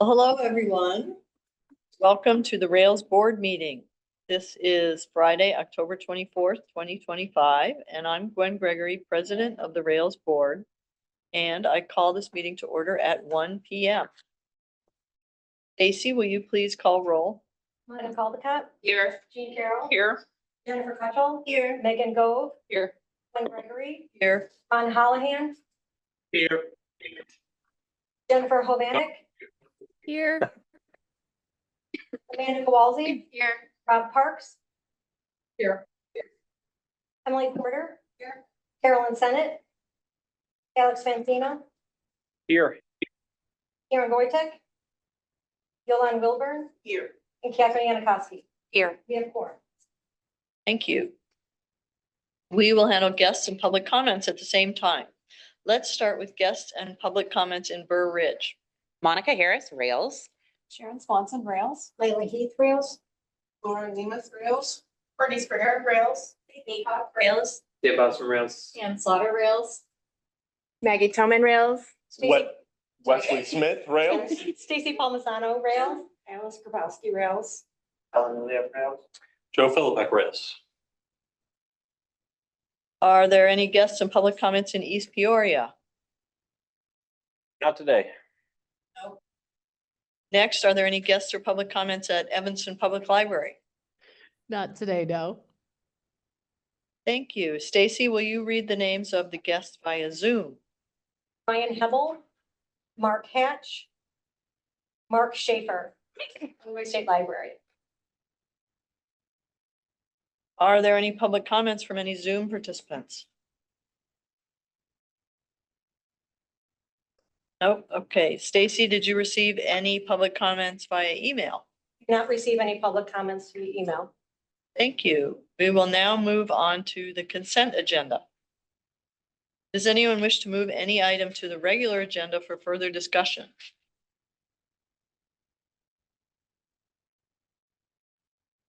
Hello, everyone. Welcome to the Rails Board meeting. This is Friday, October 24th, 2025, and I'm Gwen Gregory, President of the Rails Board, and I call this meeting to order at 1 p.m. Stacy, will you please call roll? Monica Caldecott. Here. Jean Carroll. Here. Jennifer Cutchell. Here. Megan Gove. Here. Gwen Gregory. Here. Ron Hallahan. Here. Jennifer Hovanek. Here. Amanda Kowalski. Here. Rob Parks. Here. Emily Porter. Here. Carolyn Sennett. Alex Fanzina. Here. Karen Wojtek. Yolanda Wilburn. Here. And Catherine Yanikowski. Here. We have four. Thank you. We will handle guests and public comments at the same time. Let's start with guests and public comments in Burr Ridge. Monica Harris, Rails. Sharon Swanson, Rails. Layla Heath Rails. Laura Nemeth, Rails. Courtney Springer, Rails. Nate Hawk Rails. Dave Bob's from Rails. Sam Slaughter Rails. Maggie Toman, Rails. Wesley Smith, Rails. Stacy Palmisano Rails. Alice Grabowski, Rails. Alan Leah, Rails. Joe Philippak, Rails. Are there any guests and public comments in East Peoria? Not today. Next, are there any guests or public comments at Evanston Public Library? Not today, no. Thank you. Stacy, will you read the names of the guests via Zoom? Ryan Hebel. Mark Hatch. Mark Schaefer. Illinois State Library. Are there any public comments from any Zoom participants? Nope. Okay. Stacy, did you receive any public comments via email? Do not receive any public comments through email. Thank you. We will now move on to the consent agenda. Does anyone wish to move any item to the regular agenda for further discussion?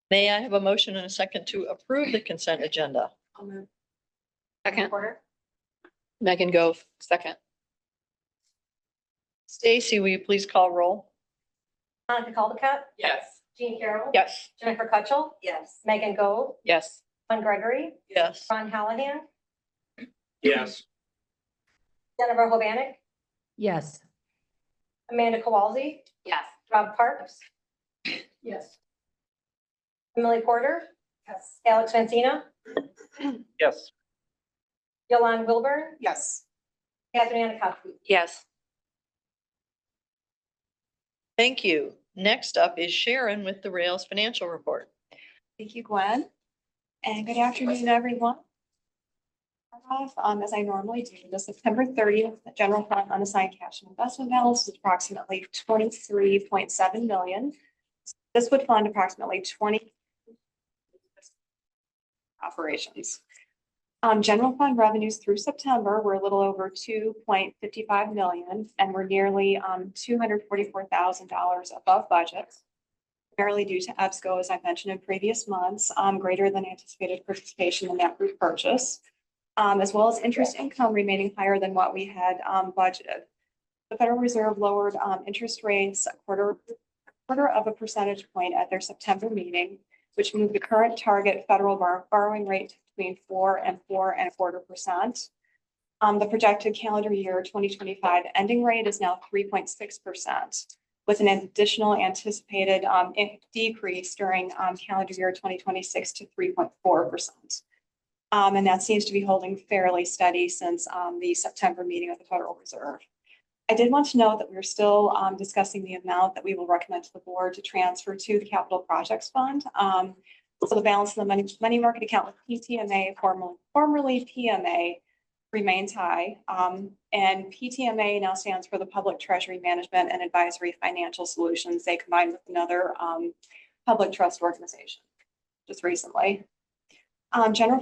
May I have a motion and a second to approve the consent agenda? I'll move. Second. Porter. Megan Gove, second. Stacy, will you please call roll? Monica Caldecott. Yes. Jean Carroll. Yes. Jennifer Cutchell. Yes. Megan Gove. Yes. Gwen Gregory. Yes. Ron Hallahan. Yes. Jennifer Hovanek. Yes. Amanda Kowalski. Yes. Rob Parks. Yes. Emily Porter. Yes. Alex Fanzina. Yes. Yolanda Wilburn. Yes. Catherine Yanikowski. Yes. Thank you. Next up is Sharon with the Rails Financial Report. Thank you, Gwen. And good afternoon, everyone. As I normally do, the September 30th general fund unassigned cash and investment balance is approximately 23.7 million. This would fund approximately 20 operations. General fund revenues through September were a little over 2.55 million and were nearly $244,000 above budget, primarily due to EBSCO, as I mentioned in previous months, greater than anticipated participation in that group purchase, as well as interest income remaining higher than what we had budgeted. The Federal Reserve lowered interest rates a quarter of a percentage point at their September meeting, which moved the current target federal borrowing rate between 4% and 4.25%. The projected calendar year 2025 ending rate is now 3.6%, with an additional anticipated decrease during calendar year 2026 to 3.4%. And that seems to be holding fairly steady since the September meeting of the Federal Reserve. I did want to note that we're still discussing the amount that we will recommend to the board to transfer to the Capital Projects Fund. So the balance of the money market account with PTMA, formerly PMA, remains high. And PTMA now stands for the Public Treasury Management and Advisory Financial Solutions. They combined with another public trust organization just recently. General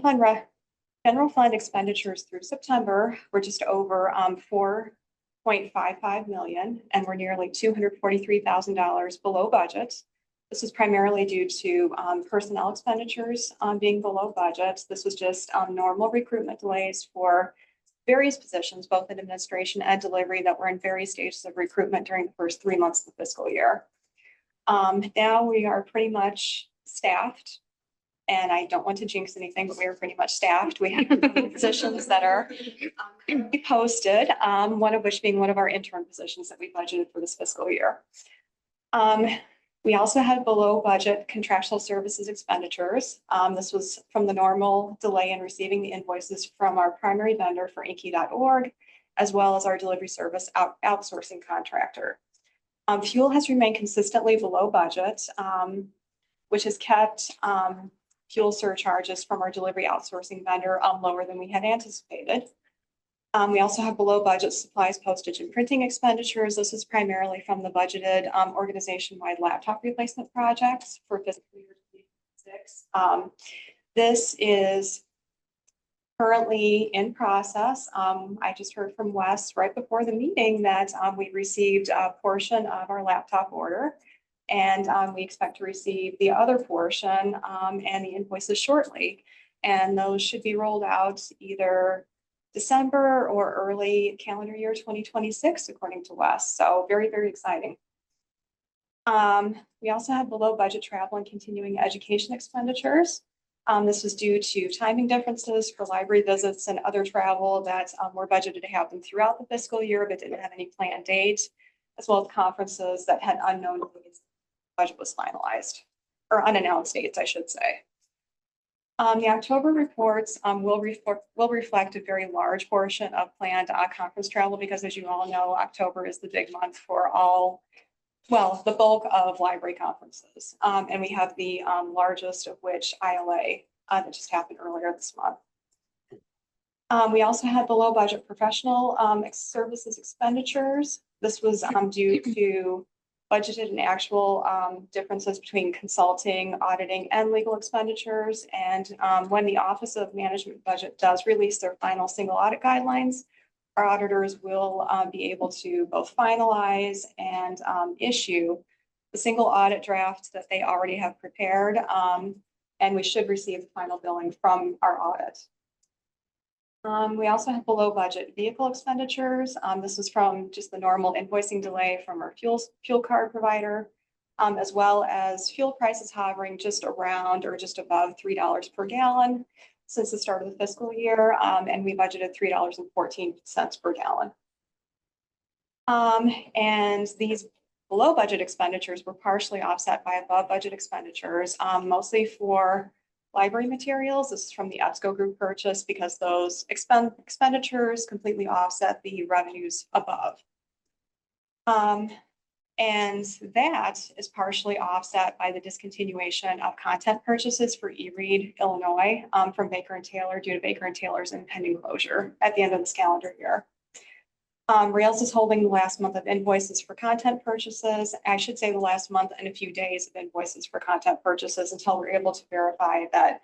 fund expenditures through September were just over 4.55 million and were nearly $243,000 below budget. This was primarily due to personnel expenditures being below budget. This was just normal recruitment delays for various positions, both in administration and delivery, that were in various stages of recruitment during the first 3 months of the fiscal year. Now we are pretty much staffed. And I don't want to jinx anything, but we are pretty much staffed. We have positions that are currently posted, one of which being one of our intern positions that we budgeted for this fiscal year. We also had below budget contractual services expenditures. This was from the normal delay in receiving the invoices from our primary vendor for Inky.org, as well as our delivery service outsourcing contractor. Fuel has remained consistently below budget, which has kept fuel surcharges from our delivery outsourcing vendor lower than we had anticipated. We also have below budget supplies, postage, and printing expenditures. This is primarily from the budgeted organization-wide laptop replacement projects for fiscal year 2026. This is currently in process. I just heard from Wes right before the meeting that we received a portion of our laptop order. And we expect to receive the other portion and the invoices shortly. And those should be rolled out either December or early calendar year 2026, according to Wes. So very, very exciting. We also had below budget travel and continuing education expenditures. This was due to timing differences for library visits and other travel that were budgeted to happen throughout the fiscal year, but didn't have any planned date, as well as conferences that had unknown dates. Budget was finalized, or unannounced dates, I should say. The October reports will reflect a very large portion of planned conference travel because, as you all know, October is the big month for all, well, the bulk of library conferences. And we have the largest of which, ILA, that just happened earlier this month. We also had below budget professional services expenditures. This was due to budgeted and actual differences between consulting, auditing, and legal expenditures. And when the Office of Management Budget does release their final single audit guidelines, our auditors will be able to both finalize and issue the single audit draft that they already have prepared. And we should receive the final billing from our audit. We also have below budget vehicle expenditures. This is from just the normal invoicing delay from our fuel card provider, as well as fuel prices hovering just around or just above $3 per gallon since the start of the fiscal year. And we budgeted $3.14 per gallon. And these below budget expenditures were partially offset by above budget expenditures, mostly for library materials. This is from the EBSCO group purchase because those expenditures completely offset the revenues above. And that is partially offset by the discontinuation of content purchases for eRead Illinois from Baker & Taylor due to Baker & Taylor's impending closure at the end of this calendar year. Rails is holding the last month of invoices for content purchases. I should say the last month and a few days of invoices for content purchases until we're able to verify that,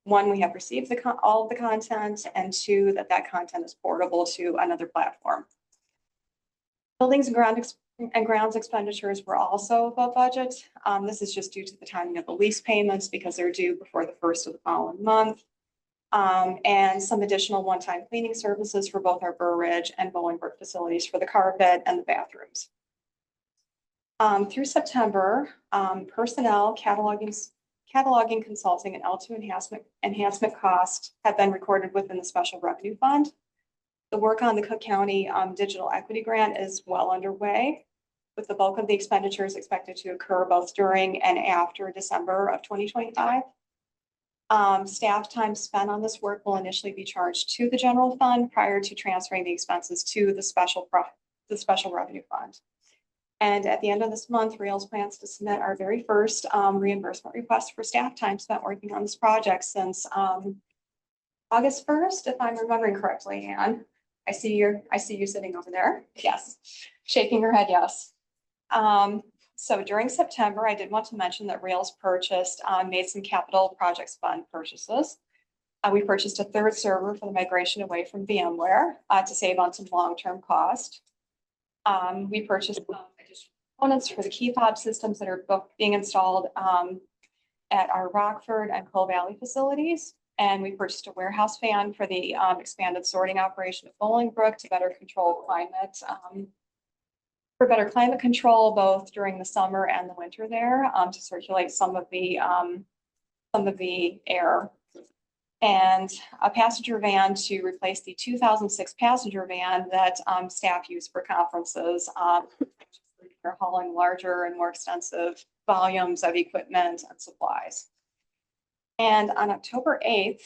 one, we have received all of the content, and two, that content is portable to another platform. Buildings and grounds expenditures were also above budget. This is just due to the timing of the lease payments because they're due before the first of the following month. And some additional one-time cleaning services for both our Burr Ridge and Bolingbrook facilities for the carpet and the bathrooms. Through September, personnel, cataloging, consulting, and L2 enhancement costs have been recorded within the special revenue fund. The work on the Cook County digital equity grant is well underway, with the bulk of the expenditures expected to occur both during and after December of 2025. Staff time spent on this work will initially be charged to the general fund prior to transferring the expenses to the special revenue fund. And at the end of this month, Rails plans to submit our very first reimbursement request for staff time spent working on this project since August 1st, if I'm remembering correctly, Anne. I see you sitting over there. Yes, shaking her head, yes. So during September, I did want to mention that Rails made some capital projects fund purchases. We purchased a third server for the migration away from VMware to save on some long-term cost. We purchased additional components for the key fob systems that are being installed at our Rockford and Coal Valley facilities. And we purchased a warehouse fan for the expanded sorting operation at Bolingbrook to better control climate. For better climate control, both during the summer and the winter there, to circulate some of the air. And a passenger van to replace the 2006 passenger van that staff use for conferences. They're hauling larger and more extensive volumes of equipment and supplies. And on October 8th,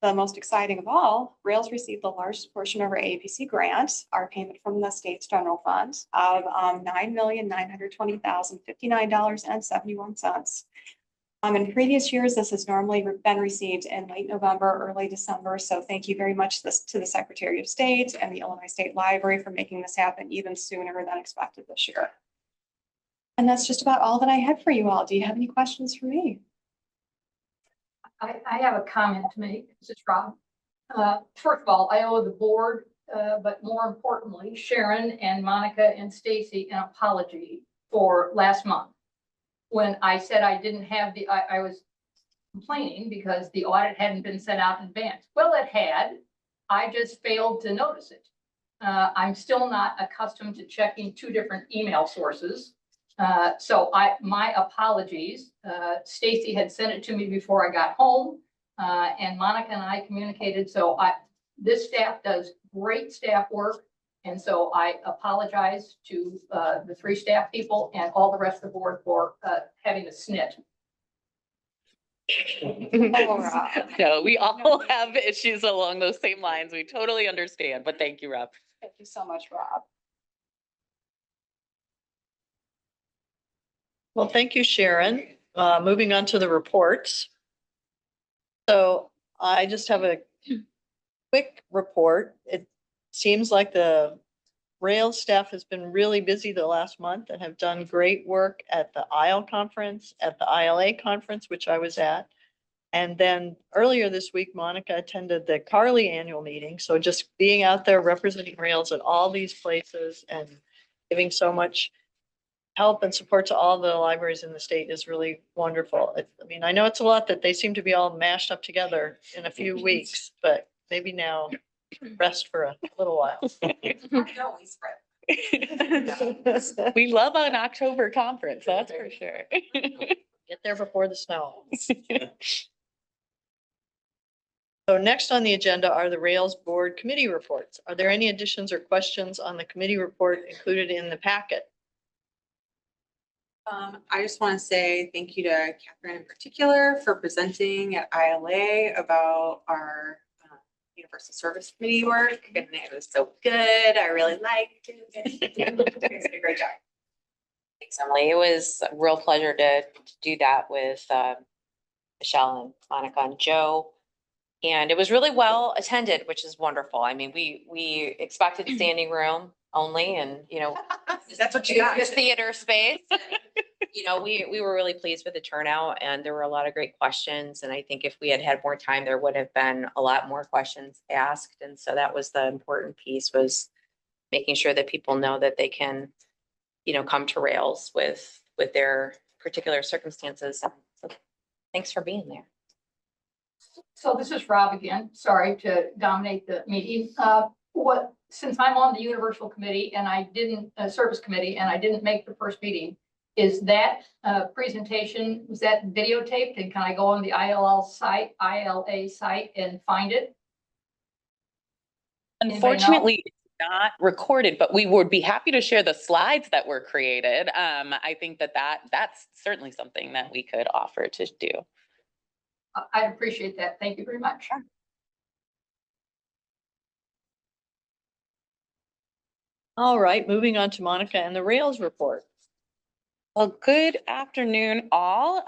the most exciting of all, Rails received the largest portion of our APC grant, our payment from the state's general fund of $9,920,059.71. In previous years, this has normally been received in late November, early December. So thank you very much to the Secretary of State and the Illinois State Library for making this happen even sooner than expected this year. And that's just about all that I had for you all. Do you have any questions for me? I have a comment to make. This is Rob. First of all, I owe the board, but more importantly, Sharon and Monica and Stacy an apology for last month. When I said I didn't have I was complaining because the audit hadn't been sent out in advance. Well, it had. I just failed to notice it. I'm still not accustomed to checking two different email sources. So my apologies. Stacy had sent it to me before I got home, and Monica and I communicated. So this staff does great staff work. And so I apologize to the three staff people and all the rest of the board for having a snit. No, we all have issues along those same lines. We totally understand, but thank you, Rob. Thank you so much, Rob. Well, thank you, Sharon. Moving on to the reports. So I just have a quick report. It seems like the Rails staff has been really busy the last month and have done great work at the ISLE conference, at the ILA conference, which I was at. And then earlier this week, Monica attended the Carly annual meeting. So just being out there representing Rails at all these places and giving so much help and support to all the libraries in the state is really wonderful. I mean, I know it's a lot that they seem to be all mashed up together in a few weeks, but maybe now rest for a little while. We love an October conference, that's for sure. Get there before the snow. So next on the agenda are the Rails Board Committee reports. Are there any additions or questions on the committee report included in the packet? I just want to say thank you to Catherine in particular for presenting at ILA about our Universal Service Committee work, and it was so good. I really liked it. You guys did a great job. Thanks, Emily. It was a real pleasure to do that with Michelle and Monica and Joe. And it was really well attended, which is wonderful. I mean, we expected standing room only, and That's what you got. the theater space. We were really pleased with the turnout, and there were a lot of great questions. And I think if we had had more time, there would have been a lot more questions asked. And so that was the important piece, was making sure that people know that they can, come to Rails with their particular circumstances. So thanks for being there. So this is Rob again. Sorry to dominate the meeting. Since I'm on the Universal Committee and I didn't, Service Committee, and I didn't make the first meeting, is that presentation, was that videotaped? And can I go on the ILA site and find it? Unfortunately, it's not recorded, but we would be happy to share the slides that were created. I think that's certainly something that we could offer to do. I'd appreciate that. Thank you very much. All right, moving on to Monica and the Rails report. Well, good afternoon, all.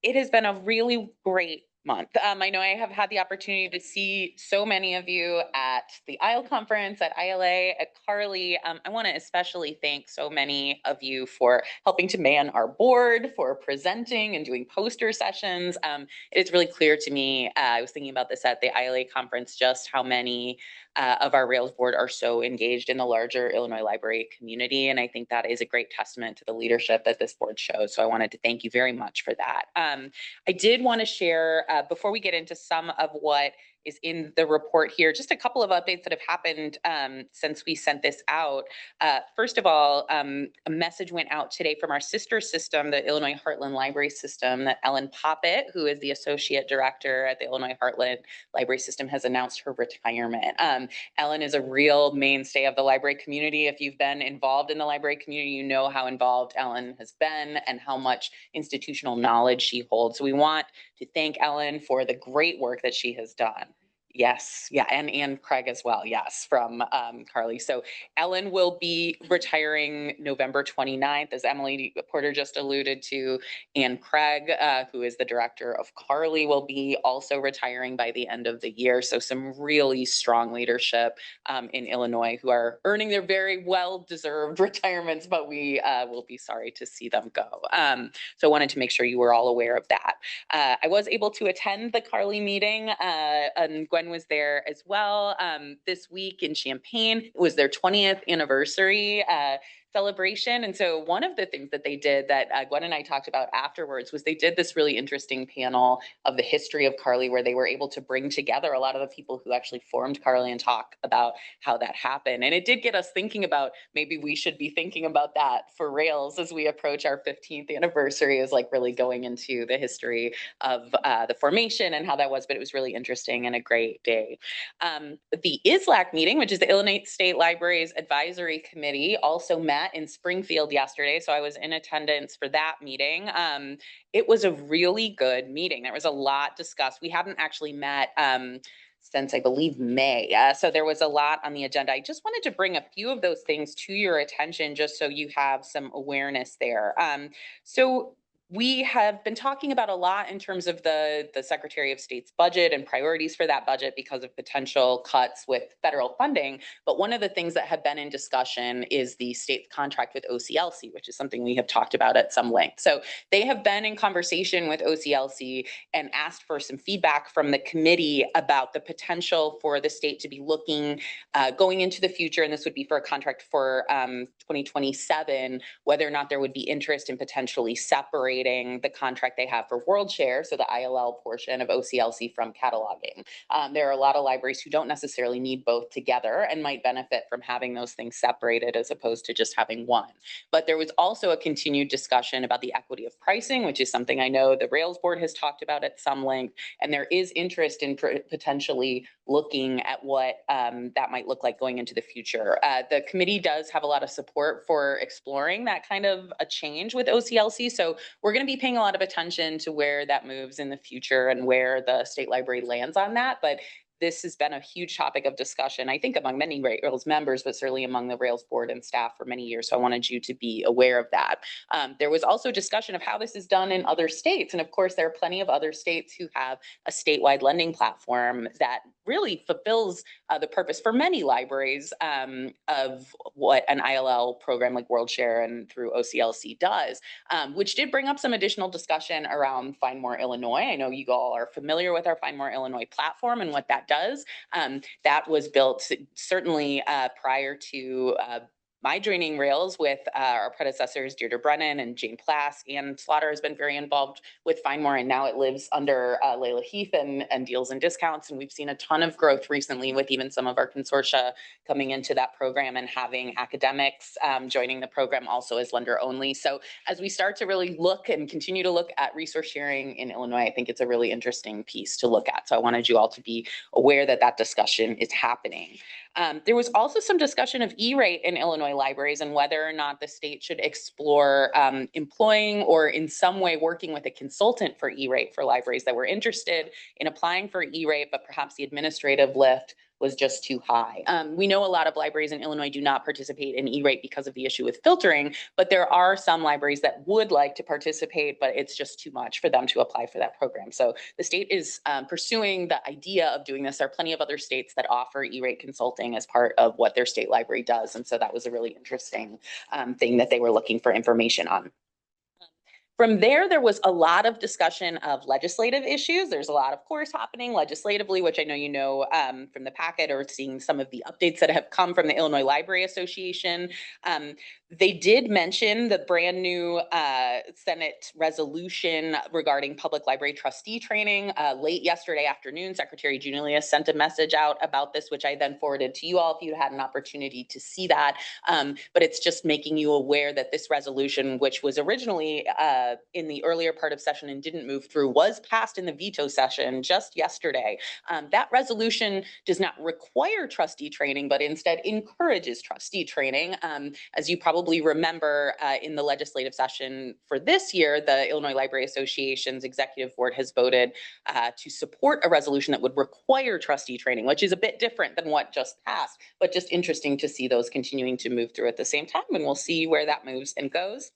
It has been a really great month. I know I have had the opportunity to see so many of you at the ISLE conference, at ILA, at Carly. I want to especially thank so many of you for helping to man our board, for presenting and doing poster sessions. It's really clear to me, I was thinking about this at the ILA conference, just how many of our Rails board are so engaged in the larger Illinois library community. And I think that is a great testament to the leadership that this board shows. So I wanted to thank you very much for that. I did want to share, before we get into some of what is in the report here, just a couple of updates that have happened since we sent this out. First of all, a message went out today from our sister system, the Illinois Heartland Library System, that Ellen Poppet, who is the Associate Director at the Illinois Heartland Library System, has announced her retirement. Ellen is a real mainstay of the library community. If you've been involved in the library community, you know how involved Ellen has been and how much institutional knowledge she holds. So we want to thank Ellen for the great work that she has done. Yes, yeah, and Craig as well, yes, from Carly. So Ellen will be retiring November 29th, as Emily Porter just alluded to, and Craig, who is the director of Carly, will be also retiring by the end of the year. So some really strong leadership in Illinois who are earning their very well-deserved retirements, but we will be sorry to see them go. So I wanted to make sure you were all aware of that. I was able to attend the Carly meeting, and Gwen was there as well this week in Champaign. It was their 20th anniversary celebration. And so one of the things that they did that Gwen and I talked about afterwards was they did this really interesting panel of the history of Carly, where they were able to bring together a lot of the people who actually formed Carly and talk about how that happened. And it did get us thinking about maybe we should be thinking about that for Rails as we approach our 15th anniversary, is like really going into the history of the formation and how that was, but it was really interesting and a great day. The ISLAC meeting, which is the Illinois State Libraries Advisory Committee, also met in Springfield yesterday. So I was in attendance for that meeting. It was a really good meeting. There was a lot discussed. We haven't actually met since I believe May. So there was a lot on the agenda. I just wanted to bring a few of those things to your attention just so you have some awareness there. So we have been talking about a lot in terms of the Secretary of State's budget and priorities for that budget because of potential cuts with federal funding. But one of the things that have been in discussion is the state's contract with OCLC, which is something we have talked about at some length. So they have been in conversation with OCLC and asked for some feedback from the committee about the potential for the state to be looking going into the future, and this would be for a contract for 2027, whether or not there would be interest in potentially separating the contract they have for WorldShare, so the ILL portion of OCLC, from cataloging. There are a lot of libraries who don't necessarily need both together and might benefit from having those things separated as opposed to just having one. But there was also a continued discussion about the equity of pricing, which is something I know the Rails board has talked about at some length, and there is interest in potentially looking at what that might look like going into the future. The committee does have a lot of support for exploring that kind of a change with OCLC. So we're going to be paying a lot of attention to where that moves in the future and where the state library lands on that. But this has been a huge topic of discussion, I think, among many Rails members, but certainly among the Rails board and staff for many years. So I wanted you to be aware of that. There was also discussion of how this is done in other states. And of course, there are plenty of other states who have a statewide lending platform that really fulfills the purpose for many libraries of what an ILL program like WorldShare and through OCLC does, which did bring up some additional discussion around Find More Illinois. I know you all are familiar with our Find More Illinois platform and what that does. That was built certainly prior to my joining Rails with our predecessors, Deirdre Brennan and Jane Plask. Ann Slaughter has been very involved with Find More, and now it lives under Layla Heath and Deals and Discounts. And we've seen a ton of growth recently with even some of our consortia coming into that program and having academics joining the program also as lender only. So as we start to really look and continue to look at resource sharing in Illinois, I think it's a really interesting piece to look at. So I wanted you all to be aware that that discussion is happening. There was also some discussion of E-rate in Illinois libraries and whether or not the state should explore employing or in some way working with a consultant for E-rate for libraries that were interested in applying for E-rate, but perhaps the administrative lift was just too high. We know a lot of libraries in Illinois do not participate in E-rate because of the issue with filtering, but there are some libraries that would like to participate, but it's just too much for them to apply for that program. So the state is pursuing the idea of doing this. There are plenty of other states that offer E-rate consulting as part of what their state library does. And so that was a really interesting thing that they were looking for information on. From there was a lot of discussion of legislative issues. There's a lot of course happening legislatively, which I know you know from the packet or seeing some of the updates that have come from the Illinois Library Association. They did mention the brand new Senate resolution regarding public library trustee training. Late yesterday afternoon, Secretary Junius sent a message out about this, which I then forwarded to you all if you had an opportunity to see that. But it's just making you aware that this resolution, which was originally in the earlier part of session and didn't move through, was passed in the veto session just yesterday. That resolution does not require trustee training, but instead encourages trustee training. As you probably remember, in the legislative session for this year, the Illinois Library Association's executive board has voted to support a resolution that would require trustee training, which is a bit different than what just passed, but just interesting to see those continuing to move through at the same time, and we'll see where that moves and goes.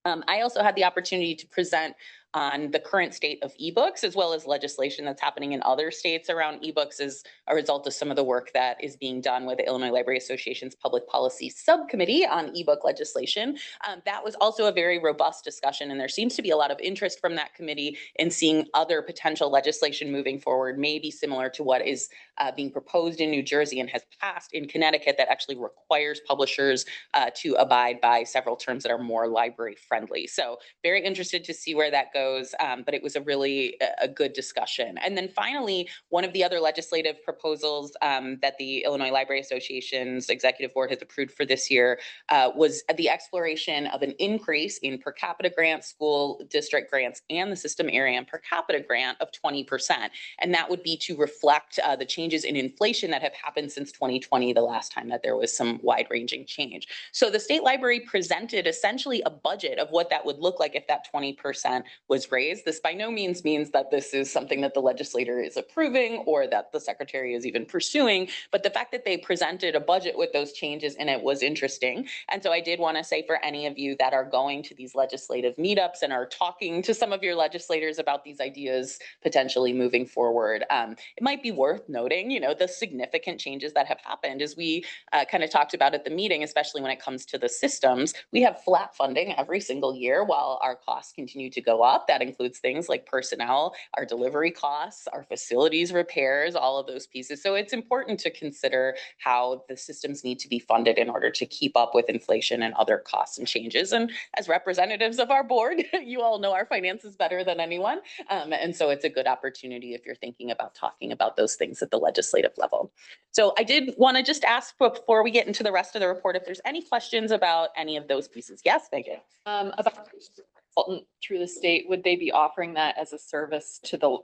I also had the opportunity to present on the current state of ebooks, as well as legislation that's happening in other states around ebooks as a result of some of the work that is being done with the Illinois Library Association's Public Policy Subcommittee on ebook legislation. That was also a very robust discussion, and there seems to be a lot of interest from that committee in seeing other potential legislation moving forward, maybe similar to what is being proposed in New Jersey and has passed in Connecticut, that actually requires publishers to abide by several terms that are more library friendly. So very interested to see where that goes. But it was a really a good discussion. And then finally, one of the other legislative proposals that the Illinois Library Association's executive board has approved for this year was the exploration of an increase in per capita grants, school district grants, and the system area and per capita grant of 20%. And that would be to reflect the changes in inflation that have happened since 2020, the last time that there was some wide-ranging change. So the state library presented essentially a budget of what that would look like if that 20% was raised. This by no means means that this is something that the legislator is approving or that the secretary is even pursuing, but the fact that they presented a budget with those changes in it was interesting. And so I did want to say, for any of you that are going to these legislative meetups and are talking to some of your legislators about these ideas potentially moving forward, it might be worth noting, you know, the significant changes that have happened. As we kind of talked about at the meeting, especially when it comes to the systems, we have flat funding every single year while our costs continue to go up. That includes things like personnel, our delivery costs, our facilities repairs, all of those pieces. So it's important to consider how the systems need to be funded in order to keep up with inflation and other costs and changes. And as representatives of our board, you all know our finances better than anyone. And so it's a good opportunity if you're thinking about talking about those things at the legislative level. So I did want to just ask before we get into the rest of the report, if there's any questions about any of those pieces. Yes, Megan. About consultant through the state, would they be offering that as a service to the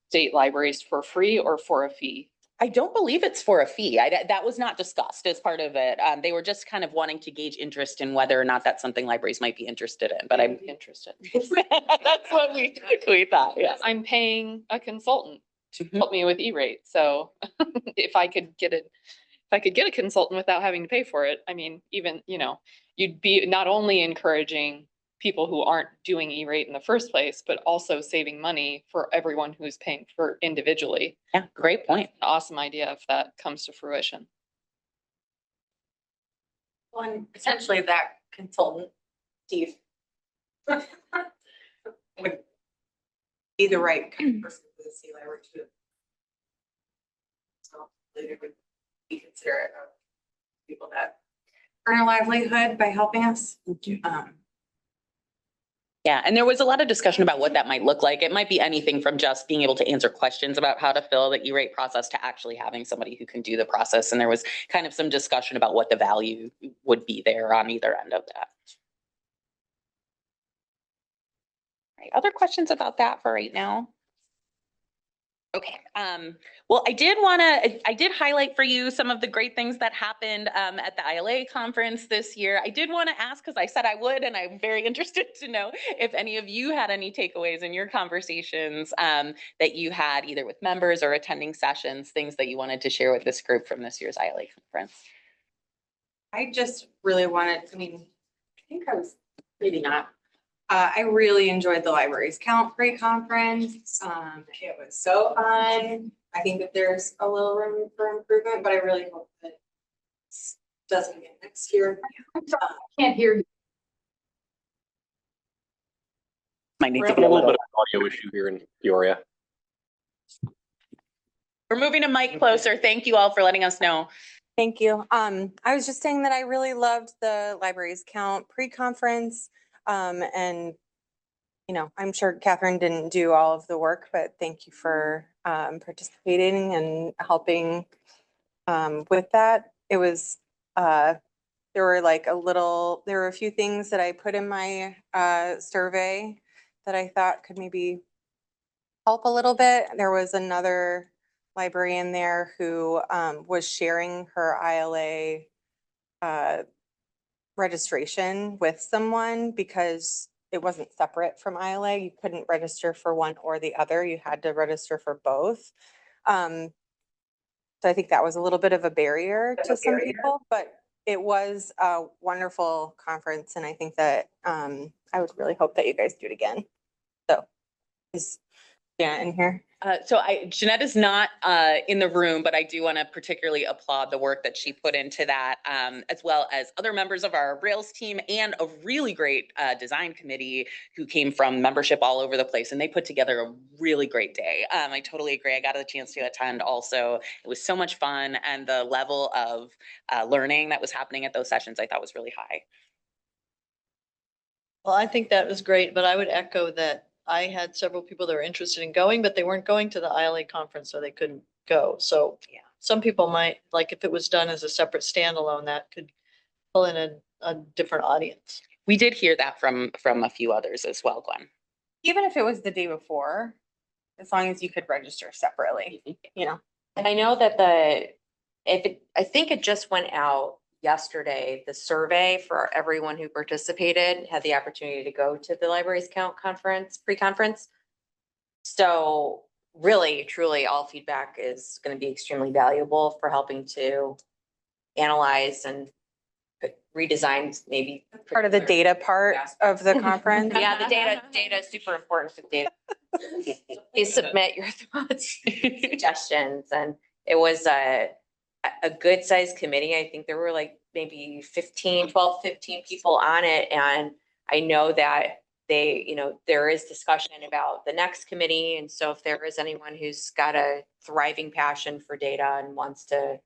state libraries for free or for a fee? I don't believe it's for a fee. That was not discussed as part of it. They were just kind of wanting to gauge interest in whether or not that's something libraries might be interested in, but I'm interested. that's what we thought, yes. I'm paying a consultant to Mhm. help me with E-rate. So if I could get a consultant without having to pay for it, I mean, even, you know, you'd be not only encouraging people who aren't doing E-rate in the first place, but also saving money for everyone who's paying for individually. Yeah, great point. An awesome idea if that comes to fruition. Well, and potentially that consultant, Steve, would be the right kind of person for the state library too. So they would be considerate of people that earn a livelihood by helping us. Yeah, and there was a lot of discussion about what that might look like. It might be anything from just being able to answer questions about how to fill the E-rate process to actually having somebody who can do the process. And there was kind of some discussion about what the value would be there on either end of that. Right, other questions about that for right now? Okay, well, I did highlight for you some of the great things that happened at the ILA conference this year. I did want to ask, because I said I would, and I'm very interested to know if any of you had any takeaways in your conversations that you had either with members or attending sessions, things that you wanted to share with this group from this year's ILA conference. I just really wanted, I think I was maybe not. I really enjoyed the Libraries Count pre-conference. It was so fun. I think that there's a little room for improvement, but I really hope that this doesn't get next year. Can't hear you. Might need We're to having get a a little bit little. of audio issue here in Peoria. We're moving a mic closer. Thank you all for letting us know. Thank you. I was just saying that I really loved the Libraries Count pre-conference. And, you know, I'm sure Catherine didn't do all of the work, but thank you for participating and helping with that. It was, there were a few things that I put in my survey that I thought could maybe help a little bit. There was another librarian there who was sharing her ILA registration with someone because it wasn't separate from ILA. You couldn't register for one or the other. You had to register for both. So I think that was a little bit of a barrier to some people, but it was a wonderful conference. And I think that I would really hope that you guys do it again. So is Janet in here? Jeanette is not in the room, but I do want to particularly applaud the work that she put into that, as well as other members of our Rails team and a really great design committee who came from membership all over the place. And they put together a really great day. I totally agree. I got a chance to attend also. It was so much fun. And the level of learning that was happening at those sessions, I thought was really high. Well, I think that was great, but I would echo that I had several people that were interested in going, but they weren't going to the ILA conference, so they couldn't go. So Yeah. some people might, like if it was done as a separate standalone, that could pull in a different audience. We did hear that from a few others as well, Gwen. Even if it was the day before, as long as you could register separately, you know. And I know that I think it just went out yesterday, the survey for everyone who participated had the opportunity to go to the Libraries Count conference, pre-conference. So really, truly, all feedback is going to be extremely valuable for helping to analyze and redesign maybe. Part of the data part of the conference. Yeah, the data is super important for data. Please submit your thoughts, suggestions, and it was a good sized committee. I think there were like maybe 12, 15 people on it. And I know that there is discussion about the next committee. And so if there is anyone who's got a thriving passion for data and wants to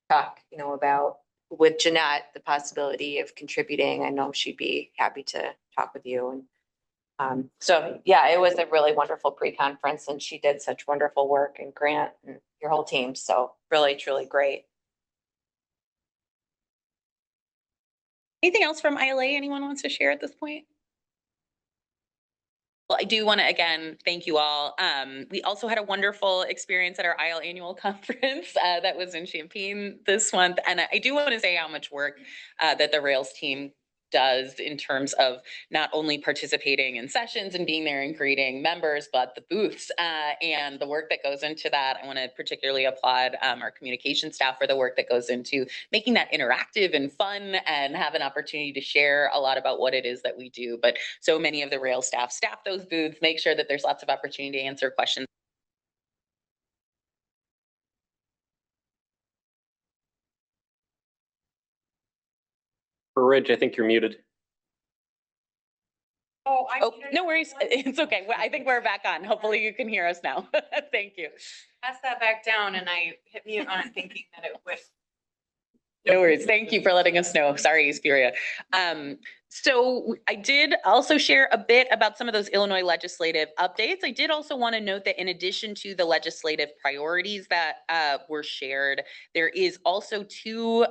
talk, about with Jeanette, the possibility of contributing, I know she'd be happy to talk with you. And so, yeah, it was a really wonderful pre-conference and she did such wonderful work, and Grant and your whole team. So really, truly great. Anything else from ILA anyone wants to share at this point? Well, I do want to, again, thank you all. We also had a wonderful experience at our IL annual conference that was in Champaign this month. And I do want to say how much work that the Rails team does in terms of not only participating in sessions and being there and greeting members, but the booths and the work that goes into that. I want to particularly applaud our communication staff for the work that goes into making that interactive and fun and have an opportunity to share a lot about what it is that we do. But so many of the Rails staff those booths, make sure that there's lots of opportunity to answer questions. Ridge, I think you're muted. Oh, No worries. It's okay. Well, I think we're back on. Hopefully you can hear us now. Thank you. Pass that back down and I hit mute on it thinking that it would. No worries. Thank you for letting us know. Sorry, East Peoria. So I did also share a bit about some of those Illinois legislative updates. I did also want to note that in addition to the legislative priorities that were shared, there is also two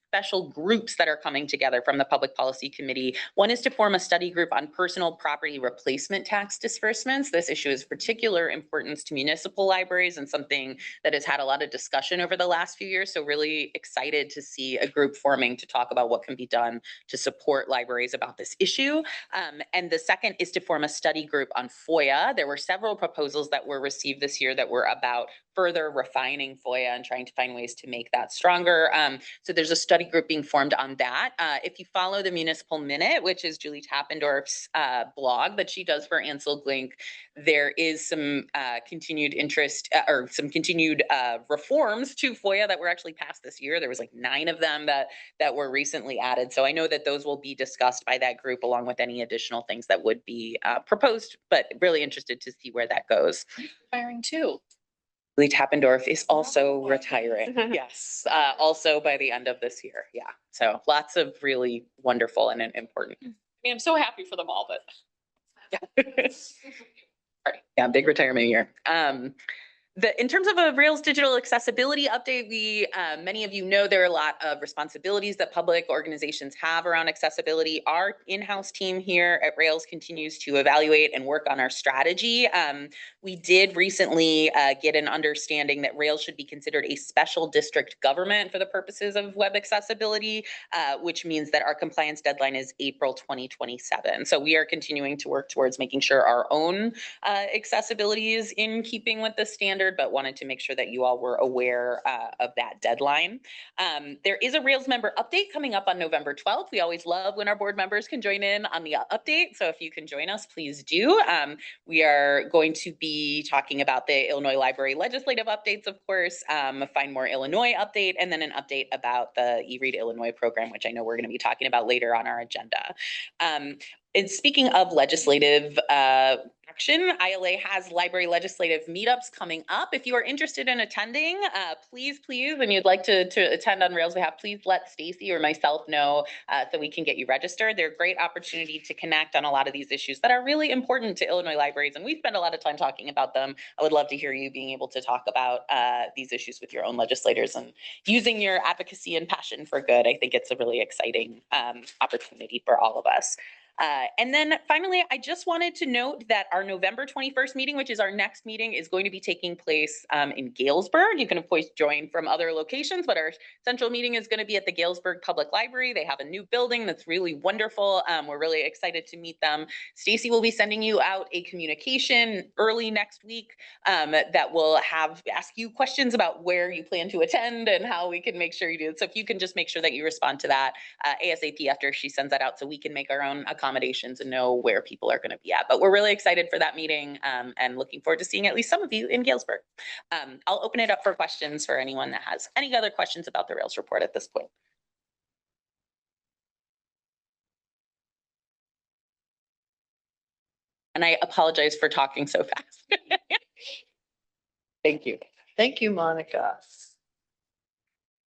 special groups that are coming together from the Public Policy Committee. One is to form a study group on personal property replacement tax disbursements. This issue is of particular importance to municipal libraries and something that has had a lot of discussion over the last few years. So really excited to see a group forming to talk about what can be done to support libraries about this issue. And the second is to form a study group on FOIA. There were several proposals that were received this year that were about further refining FOIA and trying to find ways to make that stronger. So there's a study group being formed on that. If you follow the Municipal Minute, which is Julie Tappendorf's blog that she does for Ansel Glink, there is some continued interest or some continued reforms to FOIA that were actually passed this year. There was like 9 of them that were recently added. So I know that those will be discussed by that group along with any additional things that would be proposed, but really interested to see where that goes. Firing too. Julie Tappendorf is also retiring. Yes, also by the end of this year. Yeah. So lots of really wonderful and important. I mean, I'm so happy for them all, but. Yeah. Right. Yeah, big retirement year. In terms of a Rails digital accessibility update, many of you know there are a lot of responsibilities that public organizations have around accessibility. Our in-house team here at Rails continues to evaluate and work on our strategy. We did recently get an understanding that Rails should be considered a special district government for the purposes of web accessibility, which means that our compliance deadline is April 2027. So we are continuing to work towards making sure our own accessibility is in keeping with the standard, but wanted to make sure that you all were aware of that deadline. There is a Rails member update coming up on November 12th. We always love when our board members can join in on the update. So if you can join us, please do. We are going to be talking about the Illinois Library legislative updates, of course, Find More Illinois update, and then an update about the eRead Illinois program, which I know we're going to be talking about later on our agenda. And speaking of legislative action, ILA has library legislative meetups coming up. If you are interested in attending, please, and you'd like to attend on Rails behalf, please let Stacy or myself know so we can get you registered. They're a great opportunity to connect on a lot of these issues that are really important to Illinois libraries, and we spend a lot of time talking about them. I would love to hear you being able to talk about these issues with your own legislators and using your advocacy and passion for good. I think it's a really exciting opportunity for all of us. And then finally, I just wanted to note that our November 21st meeting, which is our next meeting, is going to be taking place in Galesburg. You can of course join from other locations, but our central meeting is going to be at the Galesburg Public Library. They have a new building that's really wonderful. We're really excited to meet them. Stacy will be sending you out a communication early next week that will ask you questions about where you plan to attend and how we can make sure you do it. So if you can just make sure that you respond to that ASAP after she sends that out so we can make our own accommodations and know where people are going to be at. But we're really excited for that meeting and looking forward to seeing at least some of you in Galesburg. I'll open it up for questions for anyone that has any other questions about the Rails report at this point. And I apologize for talking so fast. Thank you. Thank you, Monica.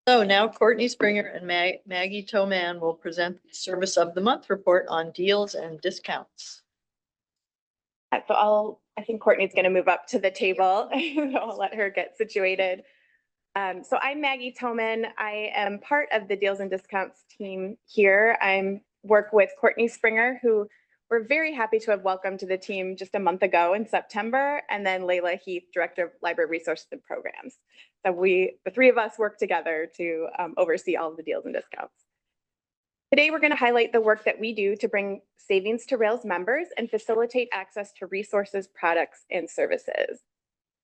So now Courtney Springer and Maggie Toman will present the Service of the Month report on deals and discounts. So I think Courtney's going to move up to the table. I'll let her get situated. So I'm Maggie Toman. I am part of the Deals and Discounts team here. I work with Courtney Springer, who we're very happy to have welcomed to the team just a month ago in September, and then Layla Heath, Director of Library Resources and Programs. So the 3 of us work together to oversee all of the deals and discounts. Today, we're going to highlight the work that we do to bring savings to Rails members and facilitate access to resources, products, and services.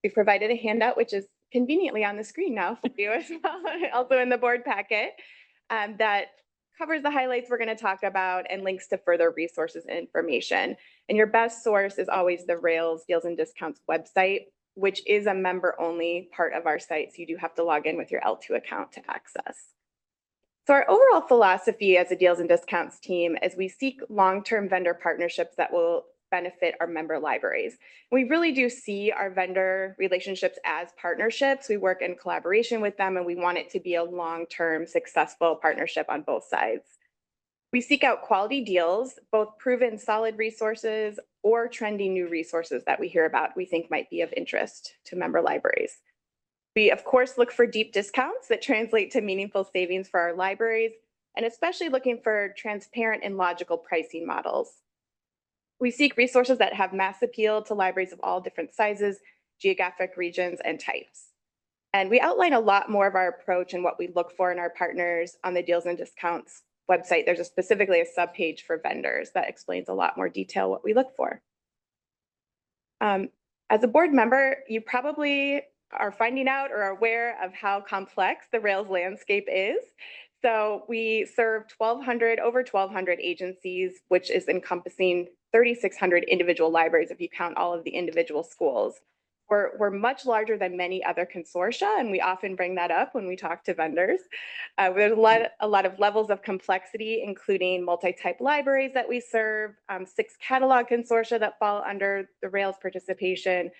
We've provided a handout, which is conveniently on the screen now for you as well, also in the board packet, that covers the highlights we're going to talk about and links to further resources and information. And your best source is always the Rails Deals and Discounts website, which is a member-only part of our site. So you do have to log in with your L2 account to access. So our overall philosophy as a Deals and Discounts team is we seek long-term vendor partnerships that will benefit our member libraries. We really do see our vendor relationships as partnerships. We work in collaboration with them, and we want it to be a long-term successful partnership on both sides. We seek out quality deals, both proven solid resources or trendy new resources that we hear about we think might be of interest to member libraries. We, of course, look for deep discounts that translate to meaningful savings for our libraries, and especially looking for transparent and logical pricing models. We seek resources that have mass appeal to libraries of all different sizes, geographic regions, and types. And we outline a lot more of our approach and what we look for in our partners on the Deals and Discounts website. There's specifically a subpage for vendors that explains a lot more detail what we look for. As a board member, you probably are finding out or are aware of how complex the Rails landscape is. So we serve over 1,200 agencies, which is encompassing 3,600 individual libraries if you count all of the individual schools. We're much larger than many other consortia, and we often bring that up when we talk to vendors. There's a lot of levels of complexity, including multi-type libraries that we serve, 6 catalog consortia that fall under the Rails participation,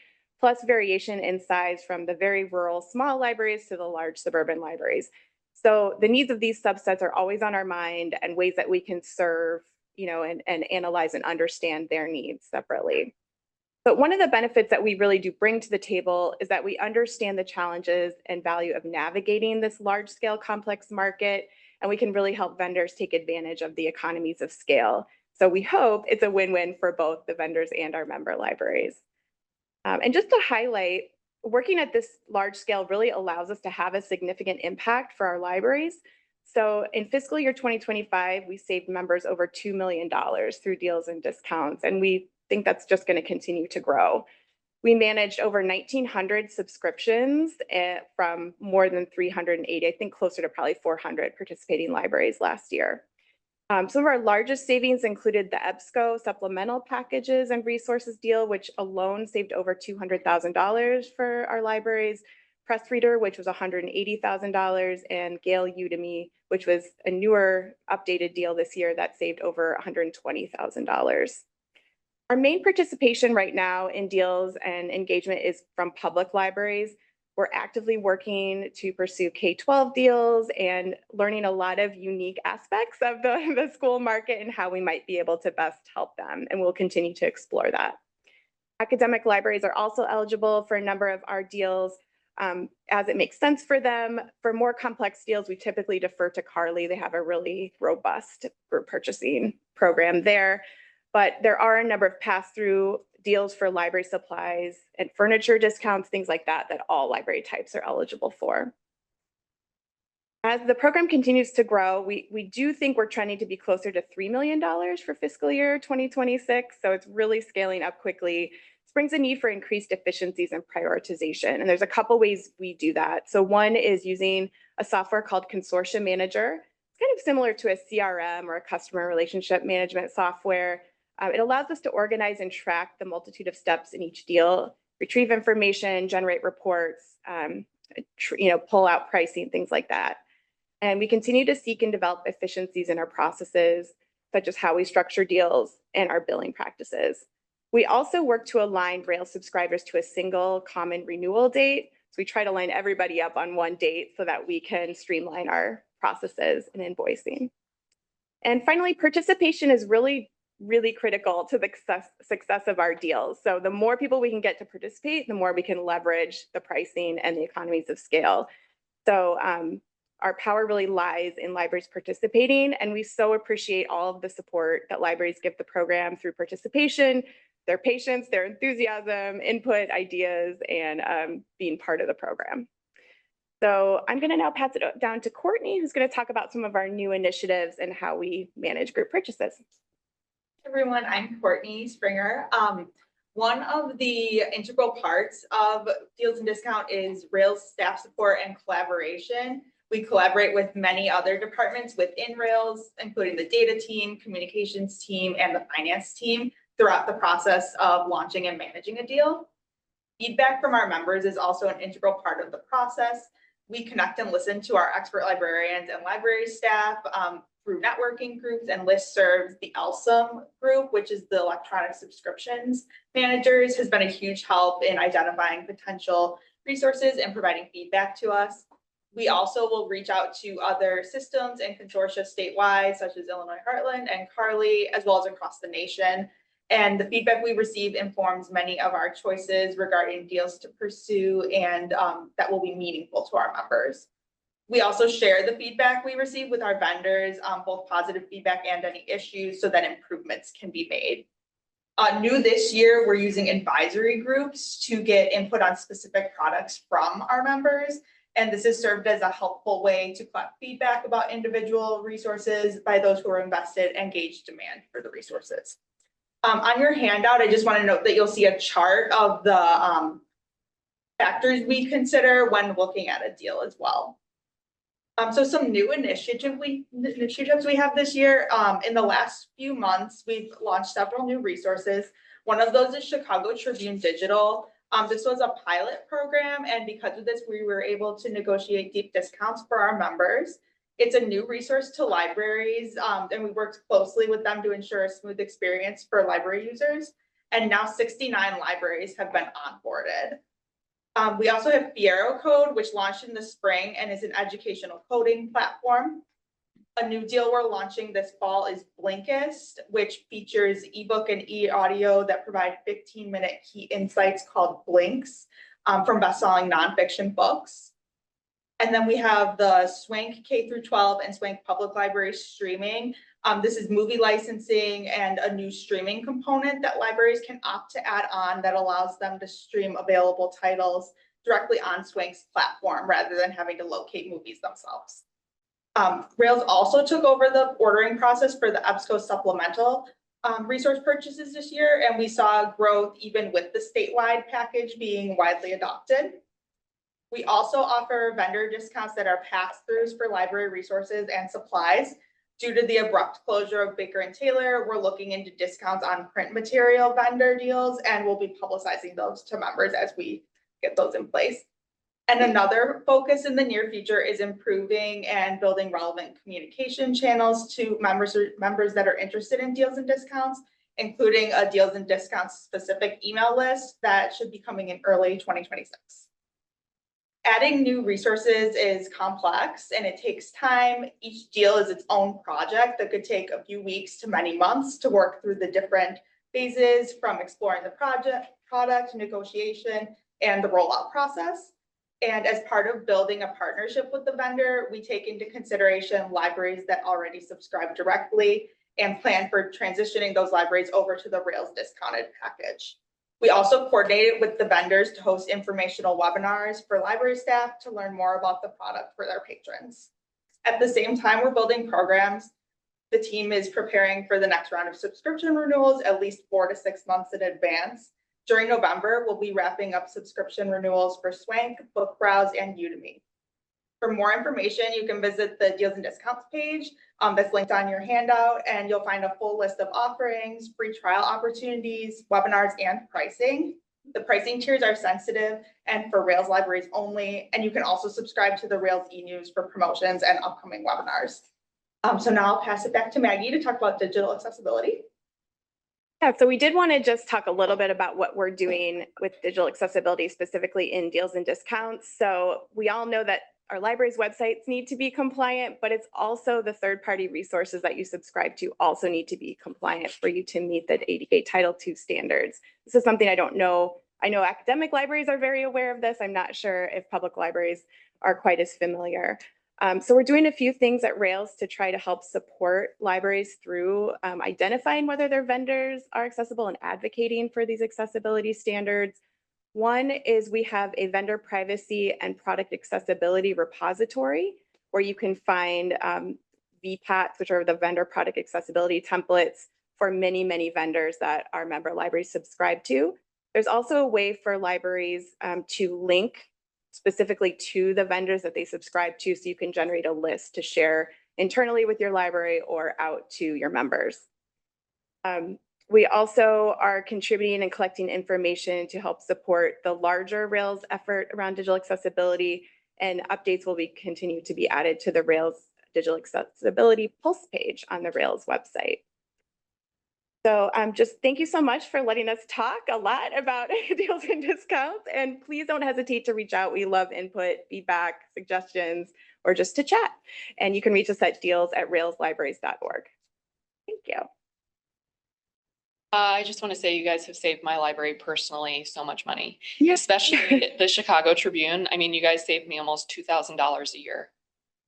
plus variation in size from the very rural small libraries to the large suburban libraries. So the needs of these subsets are always on our mind, and ways that we can serve, and analyze and understand their needs separately. But one of the benefits that we really do bring to the table is that we understand the challenges and value of navigating this large scale complex market, and we can really help vendors take advantage of the economies of scale. So we hope it's a win-win for both the vendors and our member libraries. And just to highlight, working at this large scale really allows us to have a significant impact for our libraries. So in fiscal year 2025, we saved members over $2 million through deals and discounts, and we think that's just going to continue to grow. We managed over 1,900 subscriptions from more than 380, I think closer to probably 400 participating libraries last year. Some of our largest savings included the EBSCO supplemental packages and resources deal, which alone saved over $200,000 for our libraries. Pressreader, which was $180,000, and Gale Udemy, which was a newer updated deal this year that saved over $120,000. Our main participation right now in deals and engagement is from public libraries. We're actively working to pursue K-12 deals and learning a lot of unique aspects of the school market and how we might be able to best help them, and we'll continue to explore that. Academic libraries are also eligible for a number of our deals as it makes sense for them. For more complex deals, we typically defer to Carly. They have a really robust group purchasing program there. But there are a number of pass-through deals for library supplies and furniture discounts, things like that, that all library types are eligible for. As the program continues to grow, we do think we're trending to be closer to $3 million for fiscal year 2026. So it's really scaling up quickly. This brings a need for increased efficiencies and prioritization. And there's a couple ways we do that. So one is using a software called Consortia Manager. It's kind of similar to a CRM or a customer relationship management software. It allows us to organize and track the multitude of steps in each deal, retrieve information, generate reports, pull out pricing, things like that. And we continue to seek and develop efficiencies in our processes, such as how we structure deals and our billing practices. We also work to align Rails subscribers to a single common renewal date. So we try to line everybody up on one date so that we can streamline our processes and invoicing. And finally, participation is really critical to the success of our deals. So the more people we can get to participate, the more we can leverage the pricing and the economies of scale. So our power really lies in libraries participating, and we so appreciate all of the support that libraries give the program through participation, their patience, their enthusiasm, input, ideas, and being part of the program. So I'm going to now pass it down to Courtney, who's going to talk about some of our new initiatives and how we manage group purchases. Everyone, I'm Courtney Springer. One of the integral parts of Deals and Discount is Rails staff support and collaboration. We collaborate with many other departments within Rails, including the data team, communications team, and the finance team throughout the process of launching and managing a deal. Feedback from our members is also an integral part of the process. We connect and listen to our expert librarians and library staff through networking groups and listservs. The ELSUM group, which is the electronic subscriptions managers, has been a huge help in identifying potential resources and providing feedback to us. We also will reach out to other systems and consortia statewide, such as Illinois Heartland and Carly, as well as across the nation. And the feedback we receive informs many of our choices regarding deals to pursue and that will be meaningful to our members. We also share the feedback we receive with our vendors, both positive feedback and any issues, so that improvements can be made. New this year, we're using advisory groups to get input on specific products from our members. And this has served as a helpful way to collect feedback about individual resources by those who are invested and gauge demand for the resources. On your handout, I just want to note that you'll see a chart of the factors we consider when looking at a deal as well. So some new initiatives we have this year. In the last few months, we've launched several new resources. One of those is Chicago Tribune Digital. This was a pilot program, and because of this, we were able to negotiate deep discounts for our members. It's a new resource to libraries, and we worked closely with them to ensure a smooth experience for library users. And now 69 libraries have been onboarded. We also have Fiero Code, which launched in the spring and is an educational coding platform. A new deal we're launching this fall is Blinkist, which features ebook and e-audio that provide 15-minute key insights called Blinks from best-selling nonfiction books. And then we have the Swank K-12 and Swank Public Library streaming. This is movie licensing and a new streaming component that libraries can opt to add on that allows them to stream available titles directly on Swank's platform rather than having to locate movies themselves. Rails also took over the ordering process for the EBSCO supplemental resource purchases this year, and we saw growth even with the statewide package being widely adopted. We also offer vendor discounts that are pass-throughs for library resources and supplies. Due to the abrupt closure of Baker and Taylor, we're looking into discounts on print material vendor deals, and we'll be publicizing those to members as we get those in place. And another focus in the near future is improving and building relevant communication channels to members that are interested in deals and discounts, including a deals and discounts specific email list that should be coming in early 2026. Adding new resources is complex and it takes time. Each deal is its own project that could take a few weeks to many months to work through the different phases from exploring the product, negotiation, and the rollout process. And as part of building a partnership with the vendor, we take into consideration libraries that already subscribe directly and plan for transitioning those libraries over to the Rails discounted package. We also coordinated with the vendors to host informational webinars for library staff to learn more about the product for their patrons. At the same time, we're building programs. The team is preparing for the next round of subscription renewals at least 4 to 6 months in advance. During November, we'll be wrapping up subscription renewals for Swank, BookBrowse, and Udemy. For more information, you can visit the Deals and Discounts page that's linked on your handout, and you'll find a full list of offerings, free trial opportunities, webinars, and pricing. The pricing tiers are sensitive and for Rails libraries only, and you can also subscribe to the Rails e-news for promotions and upcoming webinars. So now I'll pass it back to Maggie to talk about digital accessibility. Yeah, so we did want to just talk a little bit about what we're doing with digital accessibility, specifically in deals and discounts. So we all know that our library's websites need to be compliant, but it's also the third-party resources that you subscribe to also need to be compliant for you to meet the ADA Title II standards. This is something I don't know. I know academic libraries are very aware of this. I'm not sure if public libraries are quite as familiar. So we're doing a few things at Rails to try to help support libraries through identifying whether their vendors are accessible and advocating for these accessibility standards. One is we have a vendor privacy and product accessibility repository where you can find VPATs, which are the vendor product accessibility templates for many, many vendors that our member libraries subscribe to. There's also a way for libraries to link specifically to the vendors that they subscribe to, so you can generate a list to share internally with your library or out to your members. We also are contributing and collecting information to help support the larger Rails effort around digital accessibility, and updates will continue to be added to the Rails digital accessibility pulse page on the Rails website. So just thank you so much for letting us talk a lot about deals and discounts, and please don't hesitate to reach out. We love input, feedback, suggestions, or just to chat. And you can reach us at deals@railslibraries.org. Thank you. I just want to say you guys have saved my library personally so much money, Yeah. especially the Chicago Tribune. I mean, you guys saved me almost $2,000 a year.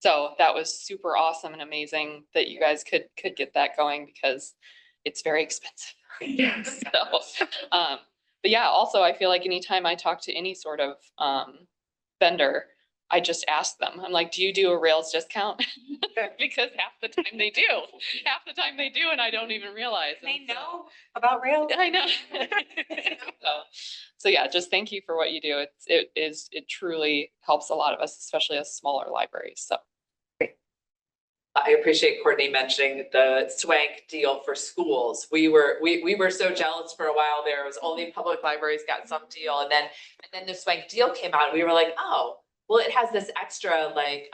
So that was super awesome and amazing that you guys could get that going because it's very expensive. Yes. So, but yeah, also I feel like anytime I talk to any sort of vendor, I just ask them, I'm like, do you do a Rails discount? Because half the time they do, and I don't even realize. They And so- know about Rails. I know. So yeah, just thank you for what you do. It truly helps a lot of us, especially as smaller libraries. So. I appreciate Courtney mentioning the Swank deal for schools. We were so jealous for a while there. It was only public libraries got some deal, and then the Swank deal came out. We were like, oh, well, it has this extra like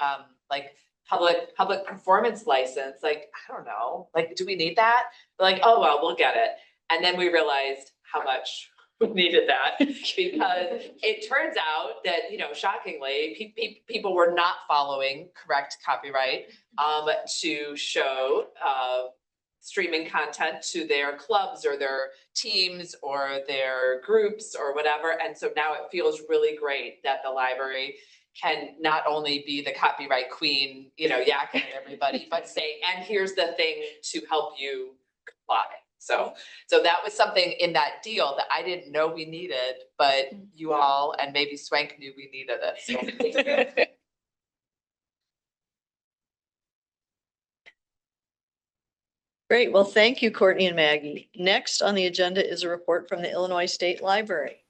public performance license. Like, I don't know, like, do we need that? We're like, oh well, we'll get it. And then we realized how much we needed that, because it turns out that, you know, shockingly, people were not following correct copyright to show streaming content to their clubs or their teams or their groups or whatever. And so now it feels really great that the library can not only be the copyright queen, you know, yakking at everybody, but say, and here's the thing to help you comply. So that was something in that deal that I didn't know we needed, but you all and maybe Swank knew we needed it. So. Great. Well, thank you, Courtney and Maggie. Next on the agenda is a report from the Illinois State Library.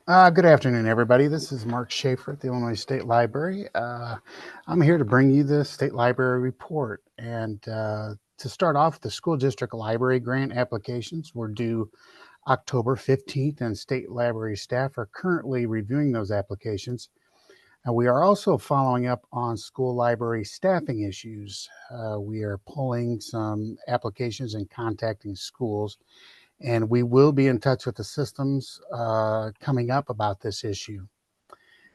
Good afternoon, everybody. This is Mark Schaefer at the Illinois State Library. I'm here to bring you the State Library report. And to start off, the school district library grant applications were due October 15th, and state library staff are currently reviewing those applications. And we are also following up on school library staffing issues. We are pulling some applications and contacting schools, and we will be in touch with the systems coming up about this issue.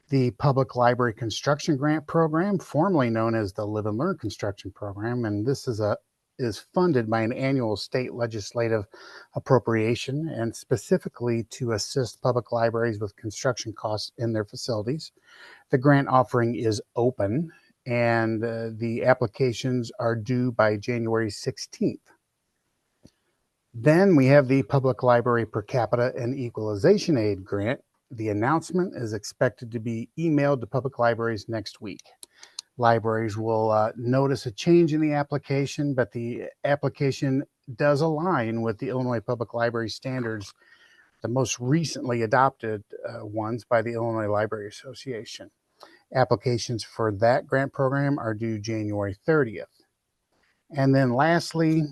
The Public Library Construction Grant Program, formerly known as the Live and Learn Construction Program, and this is funded by an annual state legislative appropriation, and specifically to assist public libraries with construction costs in their facilities. The grant offering is open, and the applications are due by January 16th. Then we have the Public Library Per Capita and Equalization Aid Grant. The announcement is expected to be emailed to public libraries next week. Libraries will notice a change in the application, but the application does align with the Illinois Public Library Standards, the most recently adopted ones by the Illinois Library Association. Applications for that grant program are due January 30th. And then lastly,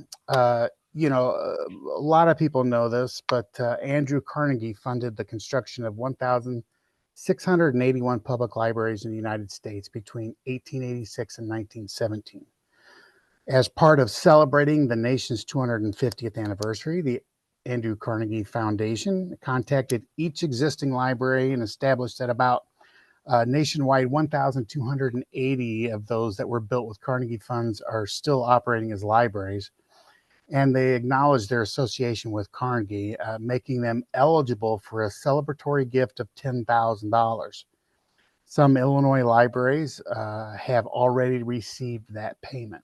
you know, a lot of people know this, but Andrew Carnegie funded the construction of 1,681 public libraries in the United States between 1886 and 1917. As part of celebrating the nation's 250th anniversary, the Andrew Carnegie Foundation contacted each existing library and established that about nationwide 1,280 of those that were built with Carnegie funds are still operating as libraries. And they acknowledged their association with Carnegie, making them eligible for a celebratory gift of $10,000. Some Illinois libraries have already received that payment.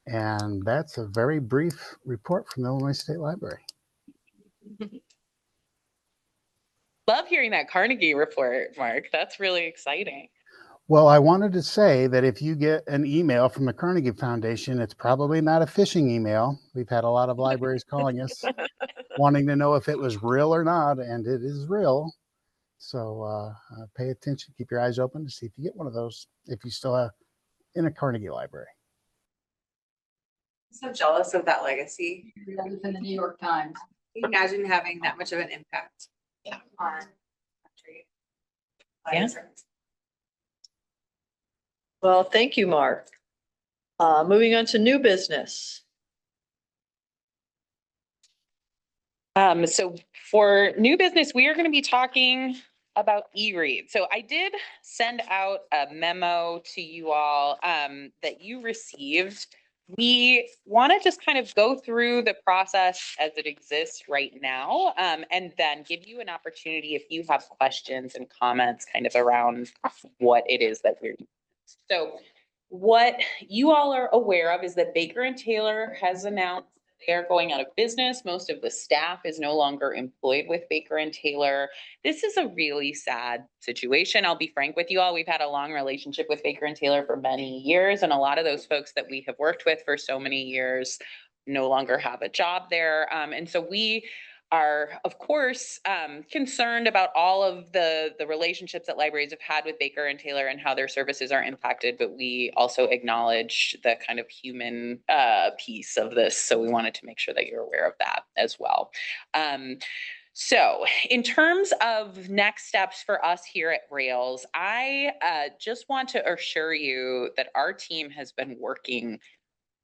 And that's a very brief report from the Illinois State Library. Love hearing that Carnegie report, Mark. That's really exciting. Well, I wanted to say that if you get an email from the Carnegie Foundation, it's probably not a phishing email. We've had a lot of libraries calling us wanting to know if it was real or not, and it is real. So pay attention, keep your eyes open to see if you get one of those if you still have in a Carnegie library. I'm so jealous of that legacy. That was in the New York Times. Imagine having that much of an impact. Yeah. On country. Yeah. Well, thank you, Mark. Moving on to new business. So for new business, we are going to be talking about e-read. So I did send out a memo to you all that you received. We want to just kind of go through the process as it exists right now, and then give you an opportunity if you have questions and comments kind of around what it is that we're doing. So what you all are aware of is that Baker and Taylor has announced They are going out of business. Most of the staff is no longer employed with Baker and Taylor. This is a really sad situation. I'll be frank with you all. We've had a long relationship with Baker and Taylor for many years, and a lot of those folks that we have worked with for so many years no longer have a job there. And so we are, of course, concerned about all of the relationships that libraries have had with Baker and Taylor and how their services are impacted, but we also acknowledge the kind of human piece of this. So we wanted to make sure that you're aware of that as well. So in terms of next steps for us here at Rails, I just want to assure you that our team has been working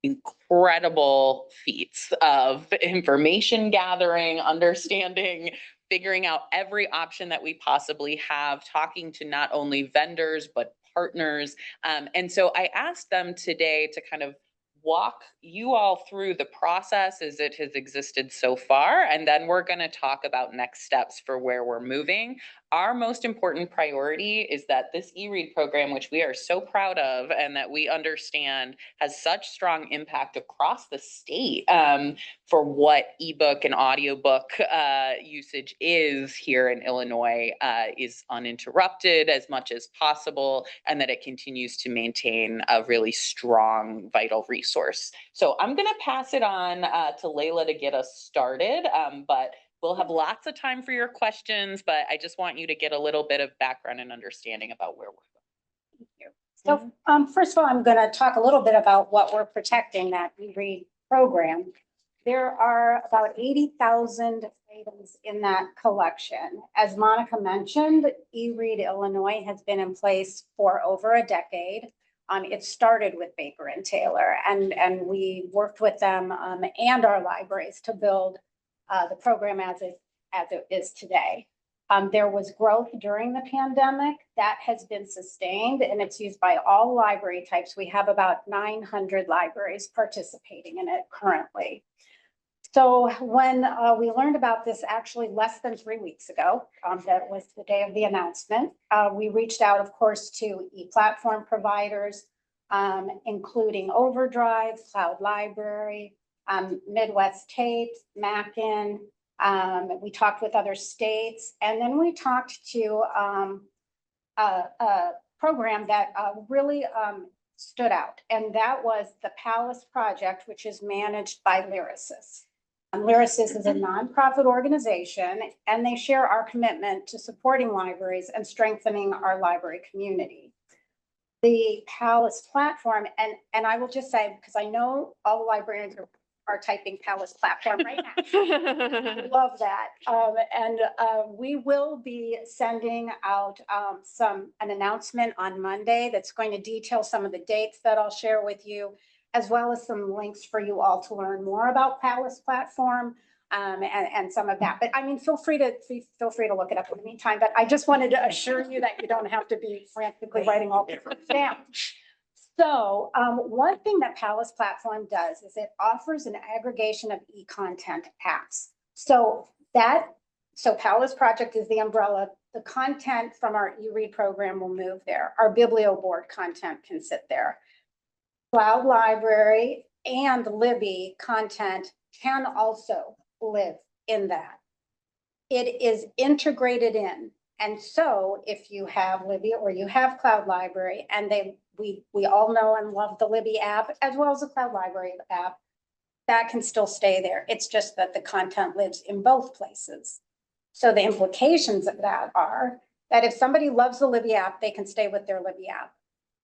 incredible feats of information gathering, understanding, figuring out every option that we possibly have, talking to not only vendors, but partners. And so I asked them today to kind of walk you all through the process as it has existed so far, and then we're going to talk about next steps for where we're moving. Our most important priority is that this e-read program, which we are so proud of and that we understand has such strong impact across the state for what ebook and audiobook usage is here in Illinois, is uninterrupted as much as possible, and that it continues to maintain a really strong, vital resource. So I'm going to pass it on to Layla to get us started, but we'll have lots of time for your questions, but I just want you to get a little bit of background and understanding about where we're going. So first of all, I'm going to talk a little bit about what we're protecting, that e-read program. There are about 80,000 items in that collection. As Monica mentioned, e-read Illinois has been in place for over a decade. It started with Baker and Taylor, and we worked with them and our libraries to build the program as it is today. There was growth during the pandemic that has been sustained, and it's used by all library types. We have about 900 libraries participating in it currently. So when we learned about this actually less than 3 weeks ago, that was the day of the announcement, we reached out, of course, to e-platform providers, including Overdrive, Cloud Library, Midwest Tapes, Mackin. We talked with other states, and then we talked to a program that really stood out, and that was the Palace Project, which is managed by Lyrasis. Lyrasis is a nonprofit organization, and they share our commitment to supporting libraries and strengthening our library community. The Palace platform, and I will just say, because I know all the librarians are typing Palace platform right now. I love that. We will be sending out an announcement on Monday that's going to detail some of the dates that I'll share with you, as well as some links for you all to learn more about Palace platform and some of that. But I mean, feel free to look it up in the meantime. But I just wanted to assure you that you don't have to be frantically writing all this down. So one thing that Palace platform does is it offers an aggregation of e-content apps. So Palace Project is the umbrella. The content from our e-read program will move there. Our BiblioBoard content can sit there. Cloud Library and Libby content can also live in that. It is integrated in. And so if you have Libby or you have Cloud Library, and we all know and love the Libby app as well as the Cloud Library app, that can still stay there. It's just that the content lives in both places. So the implications of that are that if somebody loves the Libby app, they can stay with their Libby app.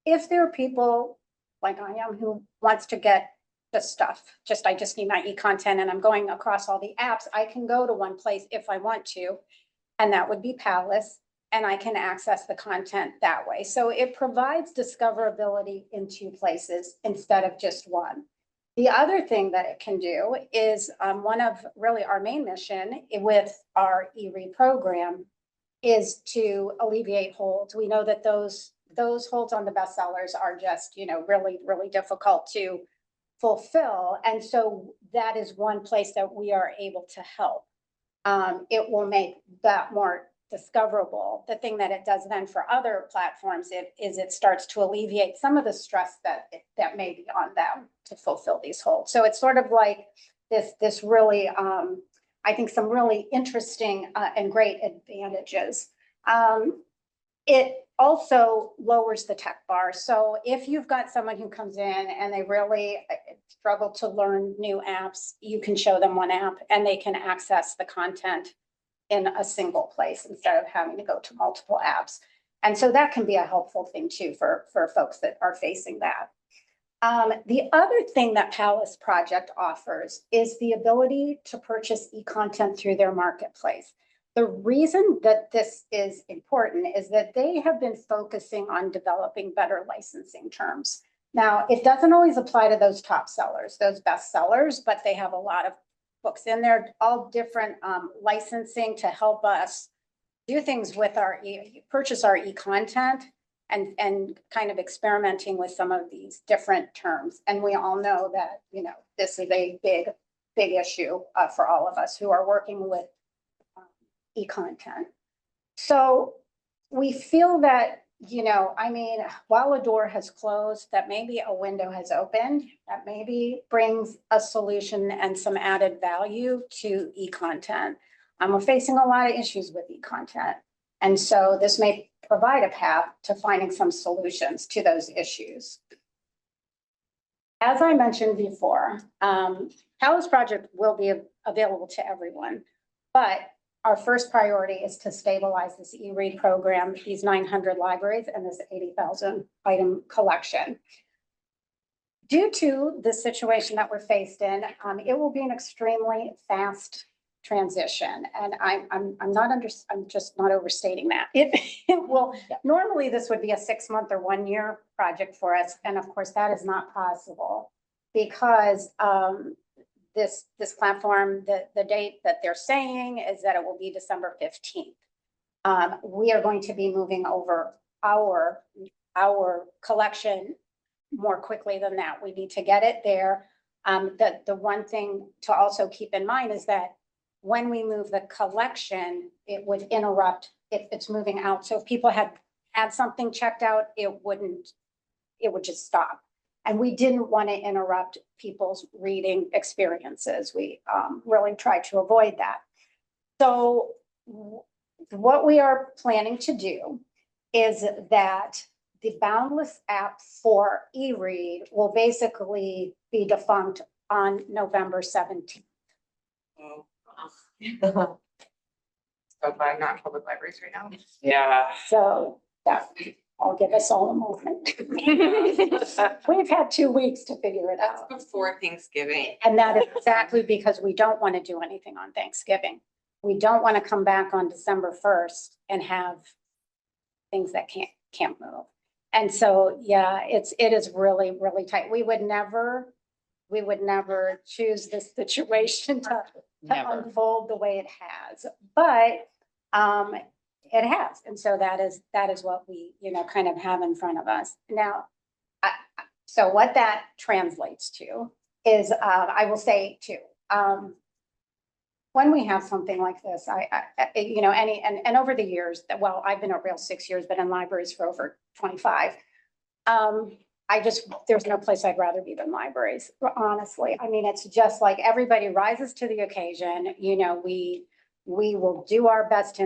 If there are people like I am who wants to get the stuff, I just need my e-content and I'm going across all the apps, I can go to one place if I want to, and that would be Palace, and I can access the content that way. So it provides discoverability in 2 places instead of just one. The other thing that it can do is one of really our main mission with our e-read program is to alleviate holds. We know that those holds on the bestsellers are just, really, really difficult to fulfill. And so that is one place that we are able to help. It will make that more discoverable. The thing that it does then for other platforms it starts to alleviate some of the stress that may be on them to fulfill these holds. So it's sort of like this really, I think some really interesting and great advantages. It also lowers the tech bar. So if you've got someone who comes in and they really struggle to learn new apps, you can show them one app and they can access the content in a single place instead of having to go to multiple apps. And so that can be a helpful thing too for folks that are facing that. The other thing that Palace Project offers is the ability to purchase e-content through their marketplace. The reason that this is important is that they have been focusing on developing better licensing terms. Now, it doesn't always apply to those top sellers, those best sellers, but they have a lot of books in there, all different licensing to help us do things with our purchase our e-content and kind of experimenting with some of these different terms. And we all know that, you know, this is a big issue for all of us who are working with e-content. So we feel that, you know, I mean, while a door has closed, that maybe a window has opened, that maybe brings a solution and some added value to e-content. We're facing a lot of issues with e-content. And so this may provide a path to finding some solutions to those issues. As I mentioned before, Palace Project will be available to everyone, but our first priority is to stabilize this e-read program, these 900 libraries and this 80,000 item collection. Due to the situation that we're faced in, it will be an extremely fast transition. And I'm just not overstating that. It will, normally this would be a 6-month or 1-year project for us. And of course that is not possible because this platform, the date that they're saying is that it will be December 15th. We are going to be moving over our collection more quickly than that. We need to get it there. The one thing to also keep in mind is that when we move the collection, it would interrupt if it's moving out. So if people had something checked out, it would just stop. And we didn't want to interrupt people's reading experiences. We really tried to avoid that. So what we are planning to do is that the Boundless app for e-read will basically be defunct on November 17th. So I'm not in public libraries right now. Yeah. So that will give us all a moment. We've had 2 weeks to figure it out. Before Thanksgiving. And that is exactly because we don't want to do anything on Thanksgiving. We don't want to come back on December 1st and have things that can't move. And so, yeah, it is really, really tight. We would never choose this situation to unfold the way it has, but it has. And so that is what we, you know, kind of have in front of us now. So what that translates to is, I will say too, when we have something like this, you know, and over the years that, well, I've been at Rails 6 years, but in libraries for over 25. There's no place I'd rather be than libraries, honestly. I mean, it's just like everybody rises to the occasion. You know, we will do our best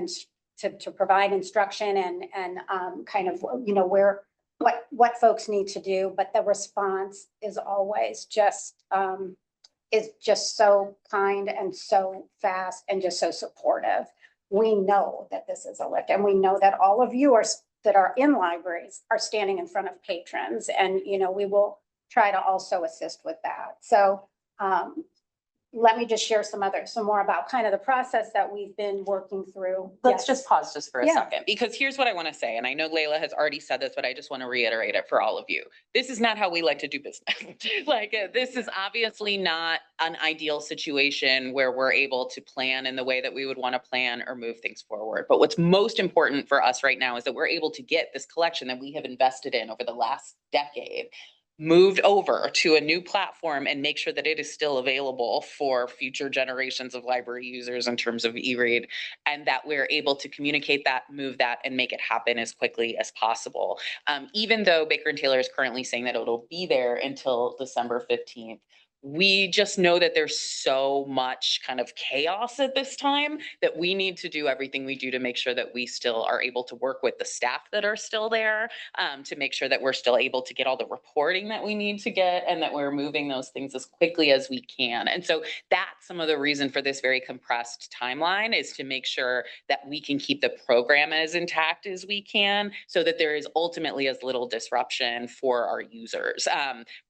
to provide instruction and kind of, you know, what folks need to do, but the response is always just so kind and so fast and just so supportive. We know that this is a lift, and we know that all of you that are in libraries are standing in front of patrons, and, you know, we will try to also assist with that. So let me just share some more about kind of the process that we've been working through. Let's just pause just for a Yeah. second, because here's what I want to say. And I know Layla has already said this, but I just want to reiterate it for all of you. This is not how we like to do business. This is obviously not an ideal situation where we're able to plan in the way that we would want to plan or move things forward. But what's most important for us right now is that we're able to get this collection that we have invested in over the last decade moved over to a new platform and make sure that it is still available for future generations of library users in terms of e-read, and that we're able to communicate that, move that, and make it happen as quickly as possible. Even though Baker and Taylor is currently saying that it'll be there until December 15th, we just know that there's so much kind of chaos at this time that we need to do everything we do to make sure that we still are able to work with the staff that are still there, to make sure that we're still able to get all the reporting that we need to get and that we're moving those things as quickly as we can. And so that's some of the reason for this very compressed timeline, is to make sure that we can keep the program as intact as we can so that there is ultimately as little disruption for our users.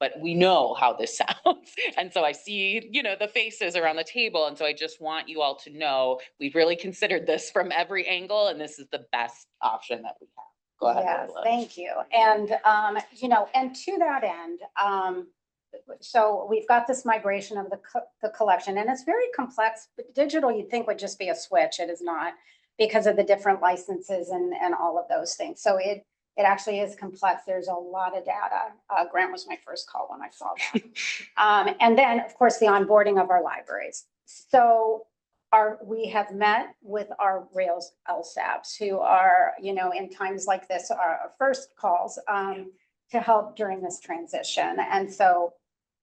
But we know how this sounds. And so I see, the faces around the table. And so I just want you all to know, we've really considered this from every angle, and this is the best option that we have. Go ahead. Yes, Lola. thank you. And, and to that end, so we've got this migration of the collection, and it's very complex, but digital you'd think would just be a switch. It is not, because of the different licenses and all of those things. So it actually is complex. There's a lot of data. Grant was my first call when I saw that. And then, of course, the onboarding of our libraries. So we have met with our Rails LSAPs, who are, in times like this, our first calls to help during this transition. And so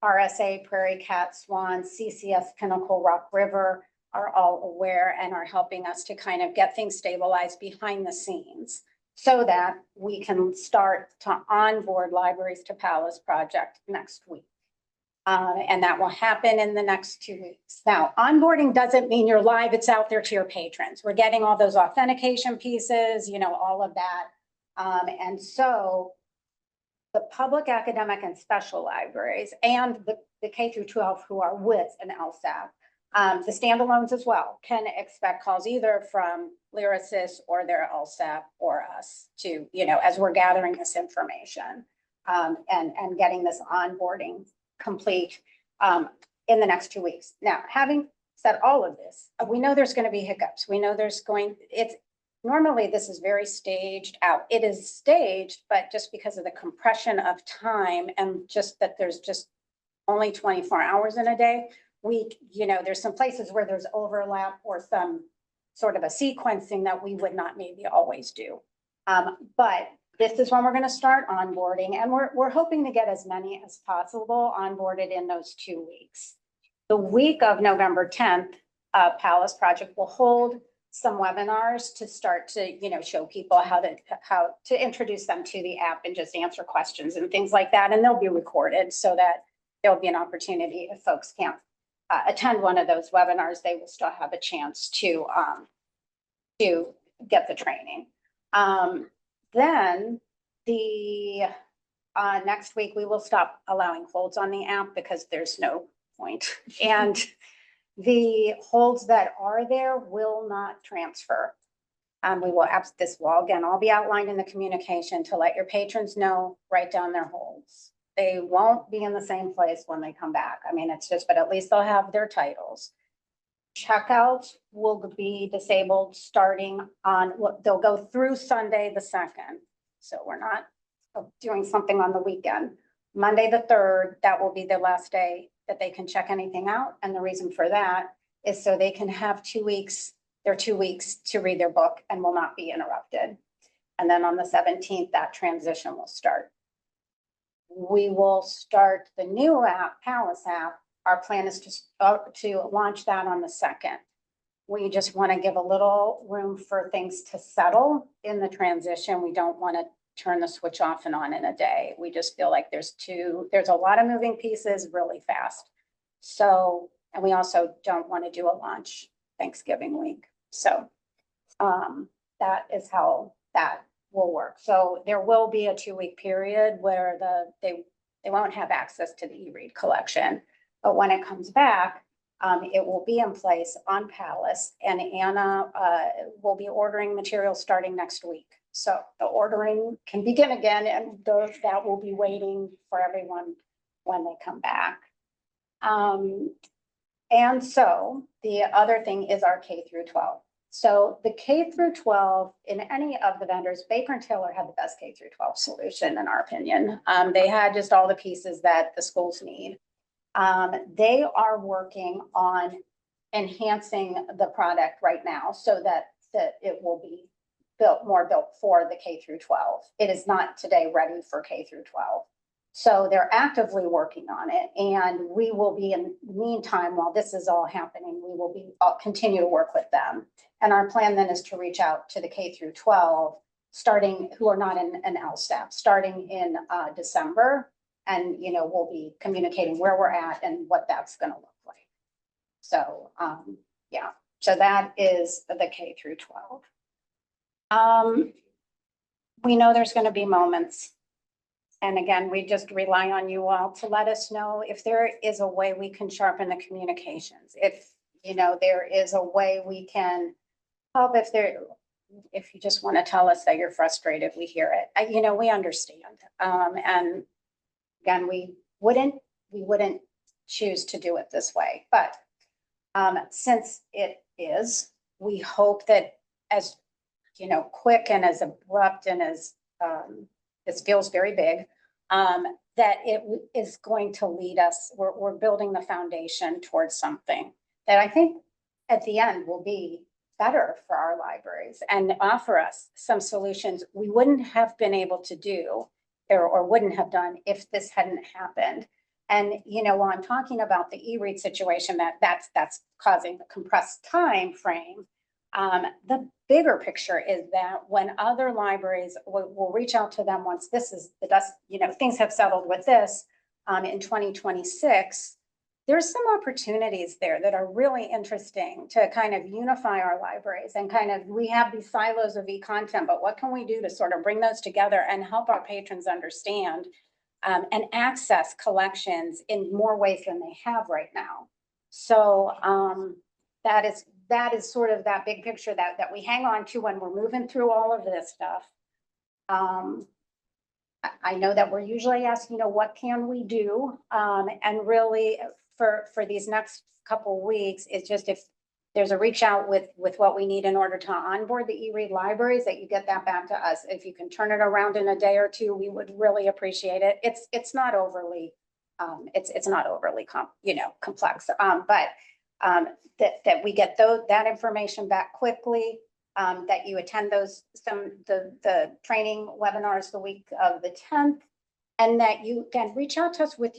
RSA, Prairie Cat, Swan, CCS, Pinnacle, Rock River are all aware and are helping us to kind of get things stabilized behind the scenes, so that we can start to onboard libraries to Palace Project next week. And that will happen in the next 2 weeks. Now, onboarding doesn't mean you're live, it's out there to your patrons. We're getting all those authentication pieces, all of that. And so the public, academic, and special libraries, and the K through 12 who are with an LSAP, the standalones as well, can expect calls either from Lyrasis or their LSAP or us to, as we're gathering this information and getting this onboarding complete in the next 2 weeks. Now, having said all of this, we know there's going to be hiccups. We know normally this is very staged out. It is staged, but just because of the compression of time and just that there's just only 24 hours in a day, there's some places where there's overlap or some sort of a sequencing that we would not maybe always do. But this is when we're going to start onboarding, and we're hoping to get as many as possible onboarded in those 2 weeks. The week of November 10th, Palace Project will hold some webinars to start to, show people how to introduce them to the app and just answer questions and things like that. And they'll be recorded so that there'll be an opportunity if folks can't attend one of those webinars, they will still have a chance to get the training. Then the next week we will stop allowing holds on the app because there's no point. And the holds that are there will not transfer. This will again all be outlined in the communication to let your patrons know, write down their holds. They won't be in the same place when they come back. I mean, but at least they'll have their titles. Checkout will be disabled starting they'll go through Sunday the 2nd. So we're not doing something on the weekend. Monday the 3rd, that will be the last day that they can check anything out. And the reason for that is so they can have 2 weeks, their 2 weeks to read their book and will not be interrupted. And then on the 17th, that transition will start. We will start the new app, Palace app. Our plan is to launch that on the 2nd. We just want to give a little room for things to settle in the transition. We don't want to turn the switch off and on in a day. We just feel like there's a lot of moving pieces really fast. So, and we also don't want to do a launch Thanksgiving week. So that is how that will work. So there will be a 2-week period where they won't have access to the e-read collection. But when it comes back, it will be in place on Palace, and Anna will be ordering materials starting next week. So the ordering can begin again, and that will be waiting for everyone when they come back. And so the other thing is our K through 12. So the K through 12 in any of the vendors, Baker and Taylor had the best K through 12 solution in our opinion. They had just all the pieces that the schools need. They are working on enhancing the product right now so that it will be built for the K through 12. It is not today ready for K through 12. So they're actively working on it, and we will be, in the meantime, while this is all happening, we will be, continue to work with them. And our plan then is to reach out to the K through 12, starting, who are not in an LSAP, starting in December. And, we'll be communicating where we're at and what that's gonna look like. So, yeah, so that is the K through 12. We know there's gonna be moments. And again, we just rely on you all to let us know if there is a way we can sharpen the communications. If, there is a way we can help, if you just want to tell us that you're frustrated, we hear it. We understand. And again, we wouldn't choose to do it this way. But since it is, we hope that as, quick and as abrupt and as, this feels very big, that it is going to lead us. We're building the foundation towards something that I think at the end will be better for our libraries and offer us some solutions we wouldn't have been able to do or wouldn't have done if this hadn't happened. And, while I'm talking about the e-read situation, that's causing a compressed time frame. The bigger picture is that when other libraries will reach out to them once this is the dust, things have settled with this in 2026, there's some opportunities there that are really interesting to kind of unify our libraries and we have these silos of e-content, but what can we do to sort of bring those together and help our patrons understand and access collections in more ways than they have right now. So that is sort of that big picture that we hang on to when we're moving through all of this stuff. I know that we're usually asked, what can we do? And really for these next couple weeks, it's just if there's a reach out with what we need in order to onboard the e-read libraries, that you get that back to us. If you can turn it around in a day or two, we would really appreciate it. It's not overly, it's not overly complex, but that we get that information back quickly, that you attend the training webinars the week of the 10th, and that you can reach out to us with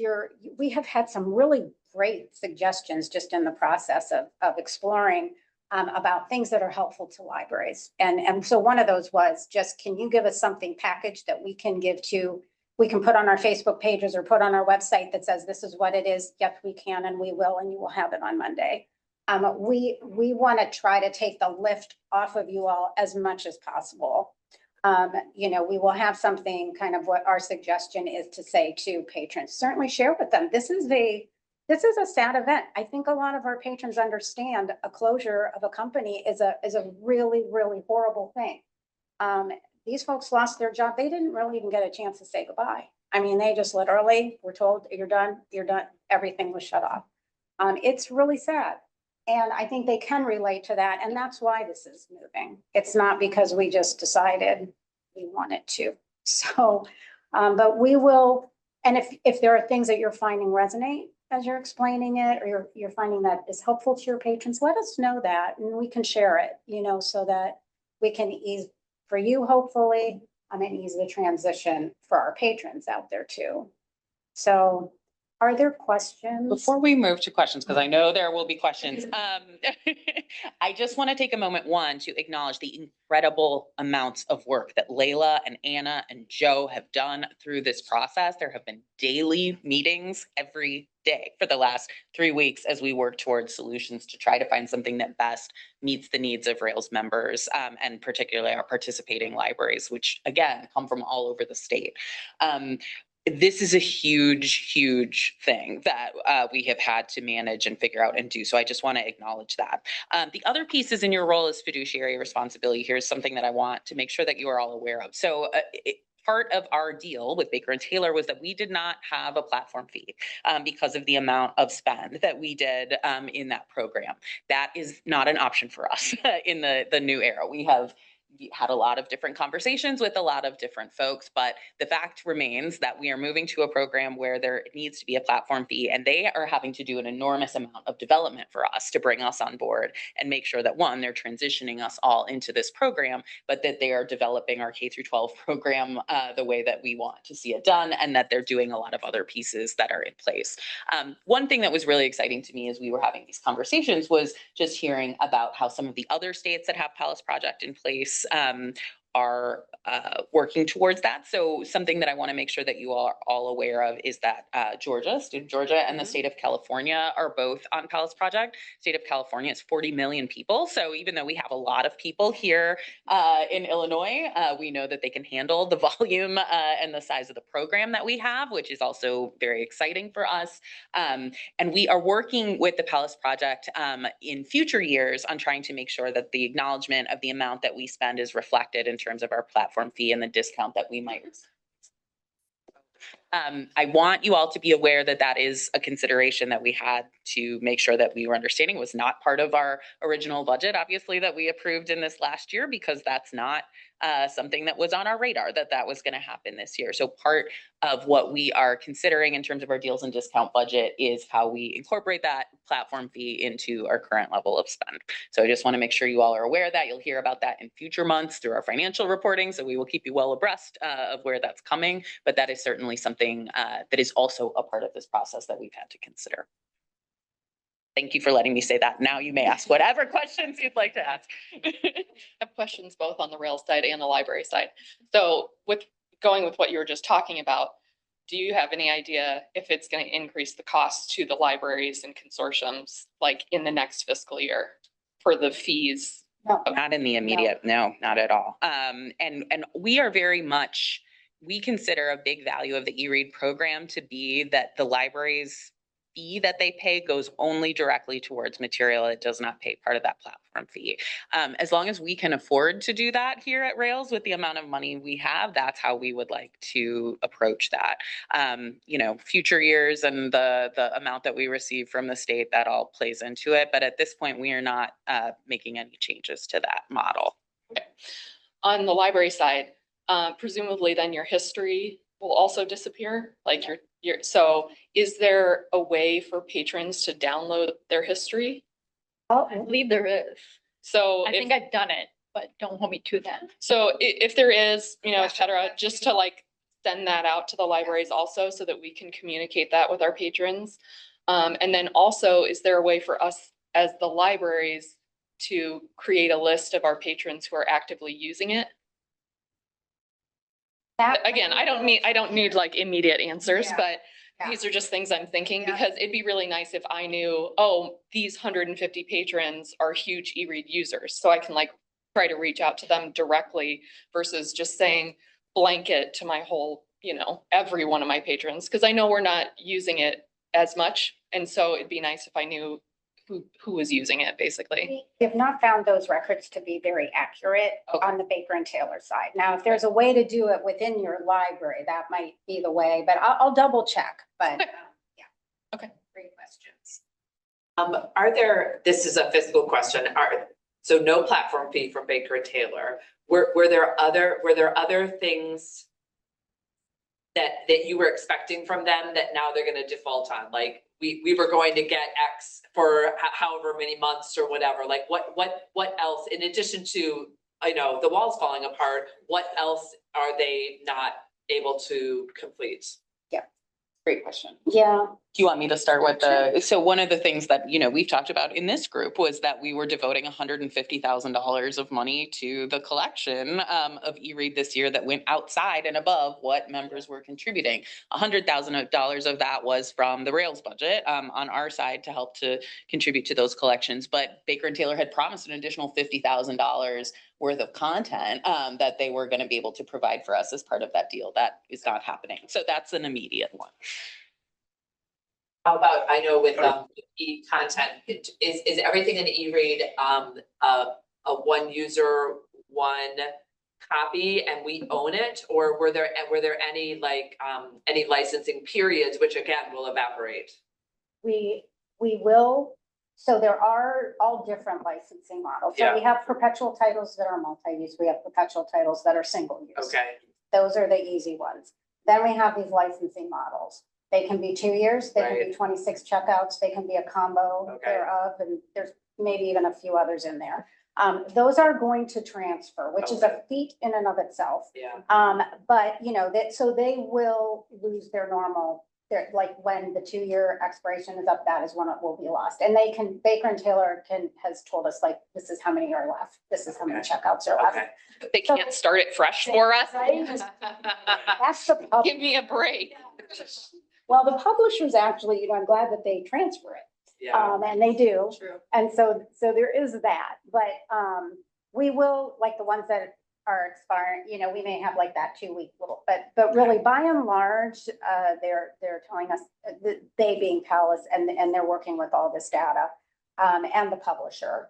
we have had some really great suggestions just in the process of exploring about things that are helpful to libraries. And so one of those was just, can you give us something packaged that we can we can put on our Facebook pages or put on our website that says, this is what it is. Yes, we can, and we will, and you will have it on Monday. We want to try to take the lift off of you all as much as possible. We will have something kind of what our suggestion is to say to patrons. Certainly share with them. This is a sad event. I think a lot of our patrons understand a closure of a company is a really, really horrible thing. These folks lost their job. They didn't really even get a chance to say goodbye. I mean, they just literally were told, you're done. Everything was shut off. It's really sad. And I think they can relate to that. And that's why this is moving. It's not because we just decided we wanted to. So, but we will, and if there are things that you're finding resonate as you're explaining it, or you're finding that is helpful to your patrons, let us know that and we can share it, so that we can ease for you, hopefully, and ease the transition for our patrons out there too. So are there questions? Before we move to questions, because I know there will be questions, I just want to take a moment, to acknowledge the incredible amounts of work that Layla and Anna and Joe have done through this process. There have been daily meetings every day for the last 3 weeks as we work towards solutions to try to find something that best meets the needs of Rails members, and particularly our participating libraries, which again, come from all over the state. This is a huge, huge thing that we have had to manage and figure out and do. So I just want to acknowledge that. The other pieces in your role as fiduciary responsibility here is something that I want to make sure that you are all aware of. So part of our deal with Baker and Taylor was that we did not have a platform fee because of the amount of spend that we did in that program. That is not an option for us in the new era. We have had a lot of different conversations with a lot of different folks, but the fact remains that we are moving to a program where there needs to be a platform fee, and they are having to do an enormous amount of development for us to bring us on board and make sure that, one, they're transitioning us all into this program, but that they are developing our K through 12 program the way that we want to see it done, and that they're doing a lot of other pieces that are in place. One thing that was really exciting to me as we were having these conversations was just hearing about how some of the other states that have Palace Project in place are working towards that. So something that I want to make sure that you are all aware of is that state of Georgia and the state of California are both on Palace Project. State of California is 40 million people. So even though we have a lot of people here in Illinois, we know that they can handle the volume and the size of the program that we have, which is also very exciting for us. And we are working with the Palace Project in future years on trying to make sure that the acknowledgement of the amount that we spend is reflected in terms of our platform fee and the discount that we might receive. I want you all to be aware that that is a consideration that we had to make sure that we were understanding. It was not part of our original budget, obviously, that we approved in this last year, because that's not something that was on our radar that was going to happen this year. So part of what we are considering in terms of our deals and discount budget is how we incorporate that platform fee into our current level of spend. So I just want to make sure you all are aware of that. You'll hear about that in future months through our financial reporting. So we will keep you well abreast of where that's coming. But that is certainly something that is also a part of this process that we've had to consider. Thank you for letting me say that. Now you may ask whatever questions you'd like to ask. I have questions both on the Rails side and the library side. So with going with what you were just talking about, do you have any idea if it's going to increase the cost to the libraries and consortiums like in the next fiscal year for the fees? No. Not in the immediate, no, not at all. And we are very much, we consider a big value of the e-read program to be that the libraries fee that they pay goes only directly towards material. It does not pay part of that platform fee. As long as we can afford to do that here at Rails with the amount of money we have, that's how we would like to approach that. You know, future years and the amount that we receive from the state, that all plays into it. But at this point, we are not making any changes to that model. Okay. On the library side, presumably then your history will also disappear, like so is there a way for patrons to download their history? Oh, I believe there is. So I think I've done it, but don't hold me to that. so if there is, you know, et cetera, just to like send that out to the libraries also so that we can communicate that with our patrons. And then also, is there a way for us as the libraries to create a list of our patrons who are actively using it? Again, I don't need like immediate answers, Yeah. but Yeah. these are just things I'm thinking, Yeah. because it'd be really nice if I knew, oh, these 150 patrons are huge e-read users. So I can like try to reach out to them directly versus just saying blanket to my whole, you know, every one of my patrons, because I know we're not using it as much. And so it'd be nice if I knew who was using it, basically. We have not found those records to be very accurate on the Baker and Taylor side. Now, if there's a way to do it within your library, that might be the way, but I'll double check, but yeah. Okay. Great questions. Are there, this is a fiscal question, so no platform fee from Baker and Taylor. Were there other things that you were expecting from them that now they're gonna default on? Like we were going to get X for however many months or whatever, like what else, in addition to, I know, the walls falling apart, what else are they not able to complete? Great question. Yeah. Do you want me to start with so one of the things that, you know, we've talked about in this group was that we were devoting $150,000 of money to the collection of e-read this year that went outside and above what members were contributing. $100,000 of that was from the Rails budget on our side to help to contribute to those collections. But Baker and Taylor had promised an additional $50,000 worth of content that they were going to be able to provide for us as part of that deal. That is not happening. So that's an immediate one. How about, I know with e-content, is everything in e-read a one user, one copy and we own it? Or were there any like any licensing periods, which again will evaporate? We will So there are all different licensing models. So we have perpetual titles that are multi-use. We have perpetual titles that are single use. Okay. Those are the easy ones. Then we have these licensing models. They can be 2 years, they can be Right. 26 checkouts, they can be a combo Okay. thereof, and there's maybe even a few others in there. Those are going to transfer, which is a Okay. feat in and of itself. Yeah. But you know, so they will lose their normal, like when the 2-year expiration is up, that is when it will be lost. And they can, Baker and Taylor has told us, like, this is how many are left. This is how many checkouts are left. Okay. They can't start it fresh for us. Right? That's the problem. Give me a break. Well, the publishers actually, you know, I'm glad that they transfer it. Yeah. And they do. True. And so there is that, but, we will, like the ones that are expiring, you know, we may have like that 2-week little, but really by and large, they're telling us, they being Palace and they're working with all this data, and the publishers,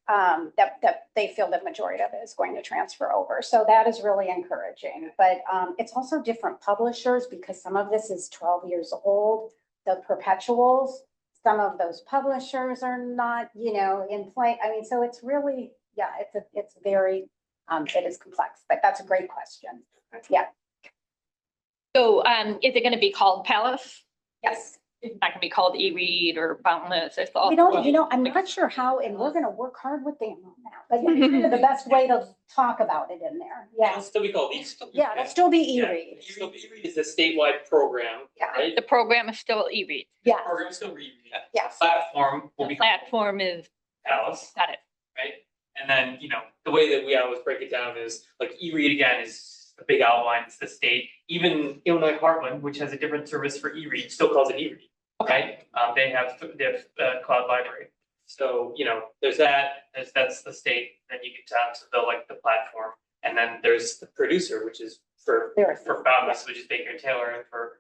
that they feel the majority of it is going to transfer over. So that is really encouraging, but, it's also different publishers because some of this is 12 years old, the perpetuals. Some of those publishers are not, you know, in play. I mean, so it's really, yeah, it's very, it is complex, but that's a great question. Yeah, So, is it gonna be called Palace? yes. It's not gonna be called E-Read or Boundless, it's all. We don't, you know, I'm not sure how, and we're gonna work hard with them on that, but it's kind of the best way to talk about it in there. It'll Yeah, still be called E. yeah, it'll still be Yeah. E-Read. E-Read is a statewide program, Yeah. right? The program is still E-Read. Yeah, Program still read. yes. Platform will The be platform is, Palace, got it. right? And then, you know, the way that we always break it down is like E-Read again is a big outline, it's the state. Even Illinois Heartland, which has a different service for E-Read, still calls it E-Read, right? They have cloud library. So, you know, there's that's the state, then you get down to the platform. And then there's the producer, which is for Boundless, which is Baker and Taylor, and for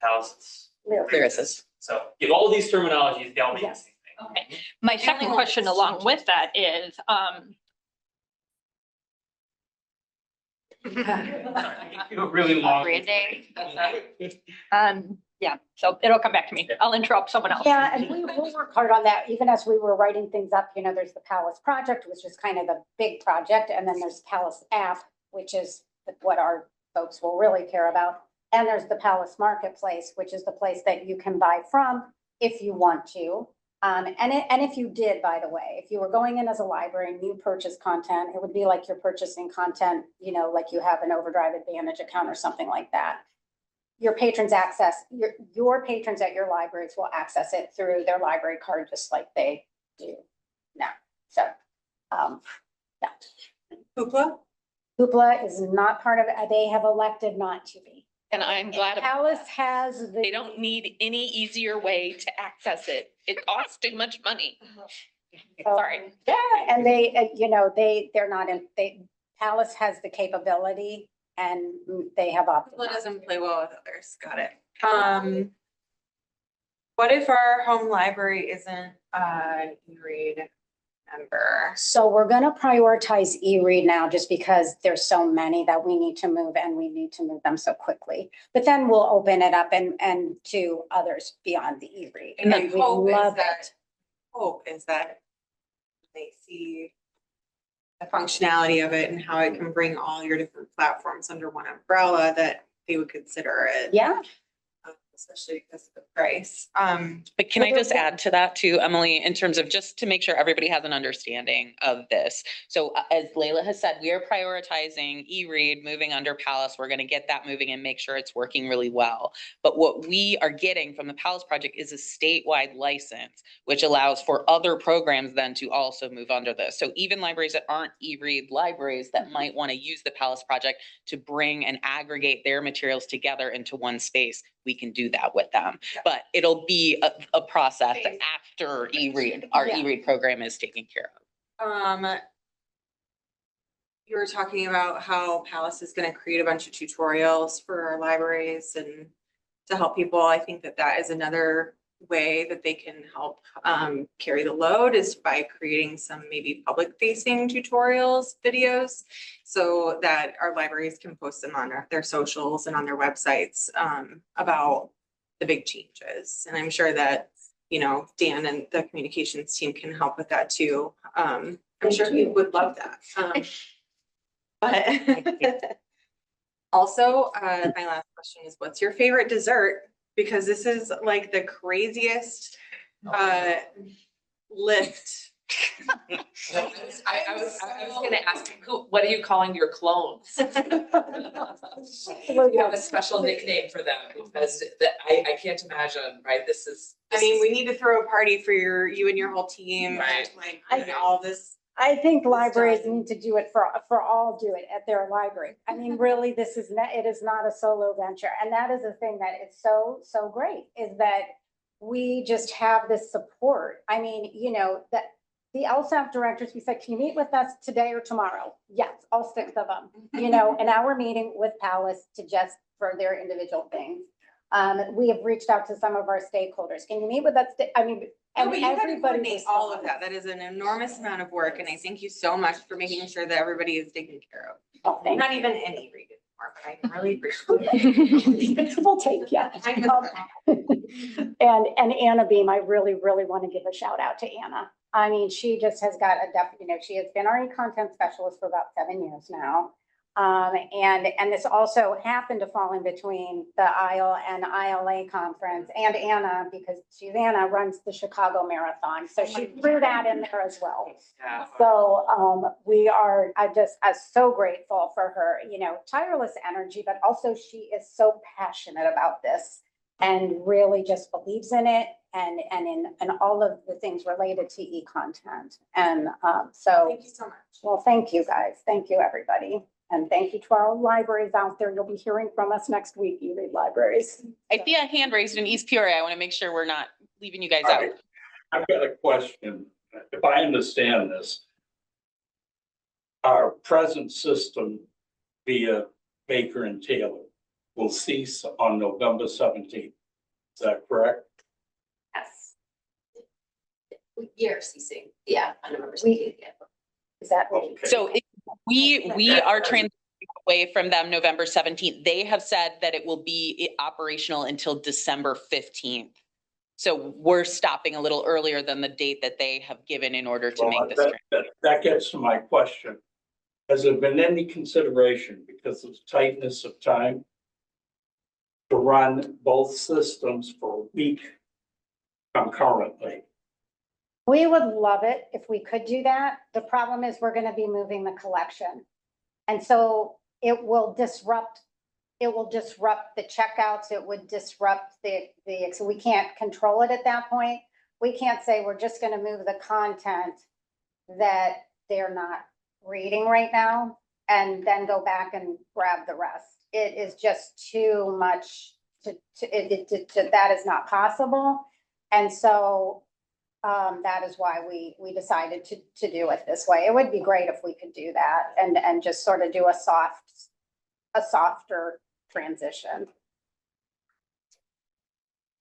Palace, it's Lyrasis. So you have all these terminologies, they all mean the Yes. same thing. Okay. My second question along with that is, Sorry, you feel really long. yeah, so it'll come back to me. I'll interrupt someone else. Yeah, and we'll work hard on that, even as we were writing things up, you know, there's the Palace project, which is kind of the big project, and then there's Palace app, which is what our folks will really care about. And there's the Palace Marketplace, which is the place that you can buy from if you want to. And if you did, by the way, if you were going in as a library and you purchase content, it would be like you're purchasing content, you know, like you have an Overdrive Advantage account or something like that. Your patrons your patrons at your libraries will access it through their library card, just like they do now. So, yeah. Hoopla? Hoopla is not part of it. They have elected not to be. And I'm glad about Palace that. has They don't need any easier way to access it. It costs too much money. Sorry. Yeah, and they, you know, they're not Palace has the capability and they have opted Hoopla not. doesn't play well with others, got it. What if our home library isn't an E-Read member? So we're gonna prioritize E-Read now, just because there's so many that we need to move and we need to move them so quickly. But then we'll open it up and to others beyond the E-Read. And the we hope is love that, it. hope is that they see the functionality of it and how it can bring all your different platforms under one umbrella, that they would consider it. Yeah. Especially because of the price. But can I just add to that too, Emily, in terms of just to make sure everybody has an understanding of this? So as Layla has said, we are prioritizing E-Read moving under Palace. We're going to get that moving and make sure it's working really well. But what we are getting from the Palace project is a statewide license, which allows for other programs then to also move under this. So even libraries that aren't E-Read libraries that might want to use the Palace project to bring and aggregate their materials together into one space, we can do that with them. But it'll be a process after E-Read, our Yeah. E-Read program is taken care of. You were talking about how Palace is gonna create a bunch of tutorials for our libraries and to help people. I think that is another way that they can help carry the load, is by creating some maybe public facing tutorials, videos, so that our libraries can post them on their socials and on their websites about the big changes. And I'm sure that you know, Dan and the communications team can help with that too. I'm sure he would love that. But also, my last question is, what's your favorite dessert? Because this is like the craziest list. I was gonna ask, what are you calling your clones? You have a special nickname for them because I can't imagine, right? This is. I mean, we need to throw a party for you and your whole team, Right. like all this. I think libraries need to do it for all do it at their library. I mean, really, this is not, it is not a solo venture. And that is the thing that is so great is that we just have this support. I mean, you know, that the LSAP directors, we said, can you meet with us today or tomorrow? Yes, all 6 of them, you know, an hour meeting with Palace to just for their individual things. We have reached out to some of our stakeholders. Can you meet with us? I mean, No, but you had to everybody coordinate all of responds. that. That is an enormous amount of work, and I thank you so much for making sure that everybody is taken care of. Oh, thank Not even any read anymore, but I can really appreciate it. We'll take, yeah. And Anna Beam, I really want to give a shout out to Anna. I mean, she just has got you know, she has been our e-content specialist for about 7 years now. And this also happened to fall in between the ISLE and ILA conference, and Anna, because Susanna runs the Chicago Marathon, so she threw that in there as well. Yeah. So, I'm so grateful for her, you know, tireless energy, but also she is so passionate about this and really just believes in it and in all of the things related to e-content. And, so. Thank you so much. Well, thank you, guys. Thank you, everybody. And thank you to our libraries out there. You'll be hearing from us next week, E-Read libraries. I see a hand raised in East Peoria. I want to make sure we're not leaving you guys out. I've got a question. If I understand this, our present system via Baker and Taylor will cease on November 17th. Is that correct? Yes. You're ceasing, yeah, on November We- 17th, yeah. Is that? Okay. So we are transitioning away from them November 17th. They have said that it will be operational until December 15th. So we're stopping a little earlier than the date that they have given in order to make this. That gets to my question. Has there been any consideration, because of the tightness of time, to run both systems for a week concurrently? We would love it if we could do that. The problem is we're going to be moving the collection. And so it will disrupt the checkouts. It would disrupt so we can't control it at that point. We can't say we're just going to move the content that they're not reading right now and then go back and grab the rest. It is just too much that is not possible. And so that is why we decided to do it this way. It would be great if we could do that and just sort of do a softer transition.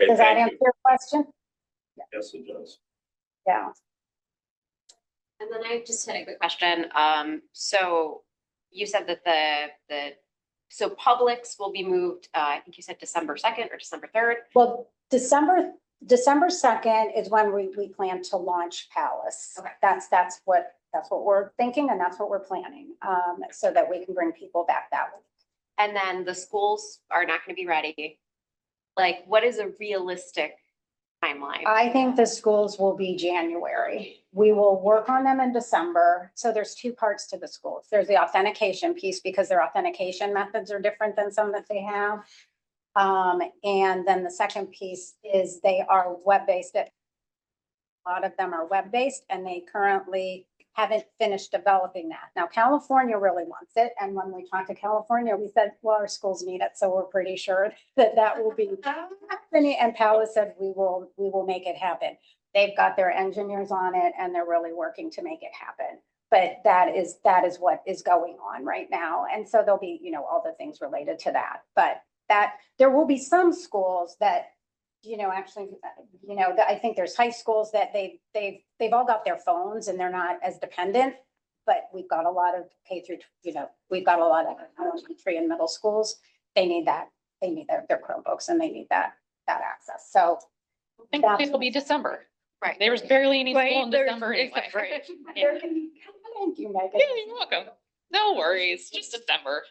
Okay, Does that thank answer you. your question? Yes, it does. Yeah. And then I just had a quick question. So you said that so Publix will be moved, I think you said December 2nd or December 3rd. Well, December 2nd is when we plan to launch Palace. Okay. That's what we're thinking and that's what we're planning, so that we can bring people back that way. And then the schools are not going to be ready. Like, what is a realistic timeline? I think the schools will be January. We will work on them in December. So there's 2 parts to the schools. There's the authentication piece because their authentication methods are different than some that they have. And then the second piece is they are web-based. A lot of them are web-based and they currently haven't finished developing that. Now, California really wants it. And when we talked to California, we said, well, our schools need it. So we're pretty sure that will be happening. And Palace said, we will make it happen. They've got their engineers on it and they're really working to make it happen. But that is what is going on right now. And so there'll be, all the things related to that. But that there will be some schools that, actually, I think there's high schools that they've all got their phones and they're not as dependent, but we've got a lot of K through, we've got a lot of elementary and middle schools. They need that. They need their Chromebooks and they need that access. So I think it'll be December. Right. There's barely any Right, school in there's- December anyway. right. Yeah. Thank you, Megan. Yeah, you're welcome. No worries, just December.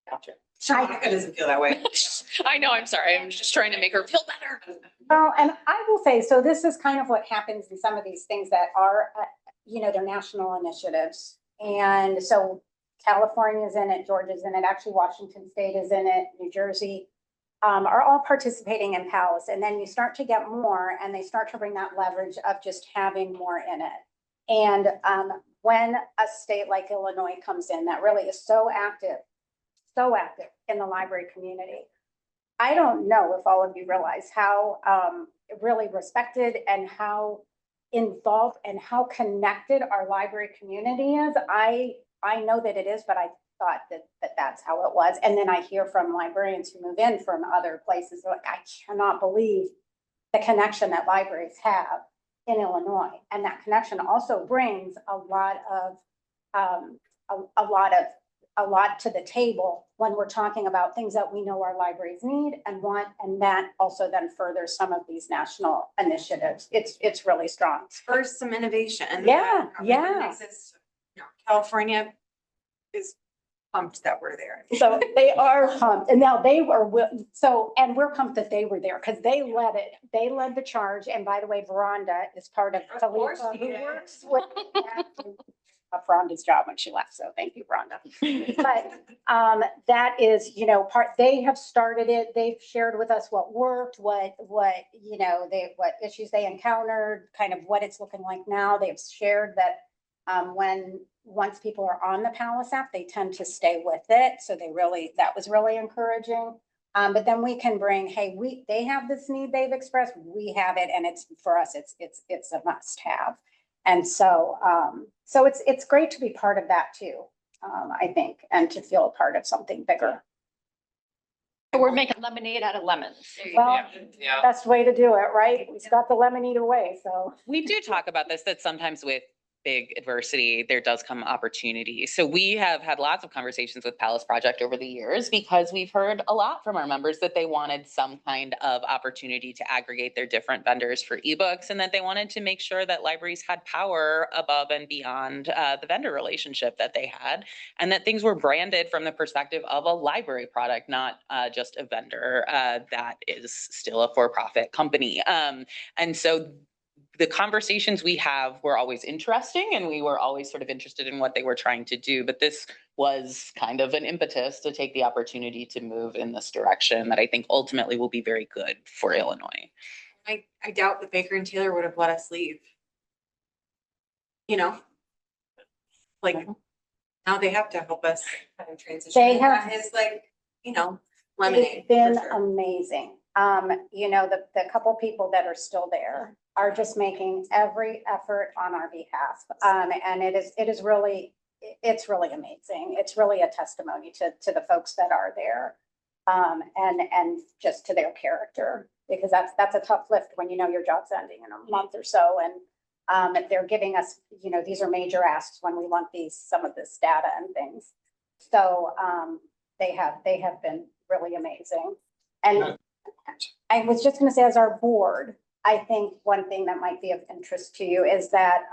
Gotcha. Monica doesn't feel that way. I know, I'm sorry. I'm just trying to make her feel better. Well, and I will say, so this is kind of what happens in some of these things that are, they're national initiatives. And so California's in it, Georgia's in it, actually Washington State is in it, New Jersey, are all participating in PALS. And then you start to get more and they start to bring that leverage of just having more in it. And when a state like Illinois comes in, that really is so active in the library community. I don't know if all of you realize how really respected and how involved and how connected our library community is. I know that it is, but I thought that that's how it was. And then I hear from librarians who move in from other places, like, I cannot believe the connection that libraries have in Illinois. And that connection also brings a lot to the table when we're talking about things that we know our libraries need and want, and that also then furthers some of these national initiatives. It's really strong. Spurs some innovation. Yeah, that yeah. exists. California is pumped that we're there. So they are pumped, and now they were, and we're pumped that they were there because they led it. They led the charge. And by the way, Veranda is part of course Khalifa, she who is. works with Veranda's job when she left. So thank you, Veranda. But that is, they have started it. They've shared with us what worked, what issues they encountered, kind of what it's looking like now. They've shared that once people are on the PALS app, they tend to stay with it. So that was really encouraging. But then we can bring, hey, they have this need they've expressed, we have it, and for us, it's a must have. And so, it's great to be part of that too, I think, and to feel a part of something bigger. We're making lemonade out of lemons. Well, Yeah. best way to do it, right? We've got the lemon either way, so. We do talk about this, that sometimes with big adversity, there does come opportunity. So we have had lots of conversations with PALS Project over the years because we've heard a lot from our members that they wanted some kind of opportunity to aggregate their different vendors for ebooks, and that they wanted to make sure that libraries had power above and beyond the vendor relationship that they had, and that things were branded from the perspective of a library product, not just a vendor that is still a for-profit company. And so the conversations we have were always interesting, and we were always sort of interested in what they were trying to do. But this was kind of an impetus to take the opportunity to move in this direction that I think ultimately will be very good for Illinois. I doubt that Baker and Taylor would have let us leave. Like now they have to help us kind of transition. They have- It's like, lemonade. It's been for sure. amazing. The couple people that are still there are just making every effort on our behalf. And it's really amazing. It's really a testimony to the folks that are there. And just to their character, because that's a tough lift when your job's ending in a month or so. And they're giving us, these are major asks when we want some of this data and things. So they have been really amazing. And I was just going to say, as our board, I think one thing that might be of interest to you is that,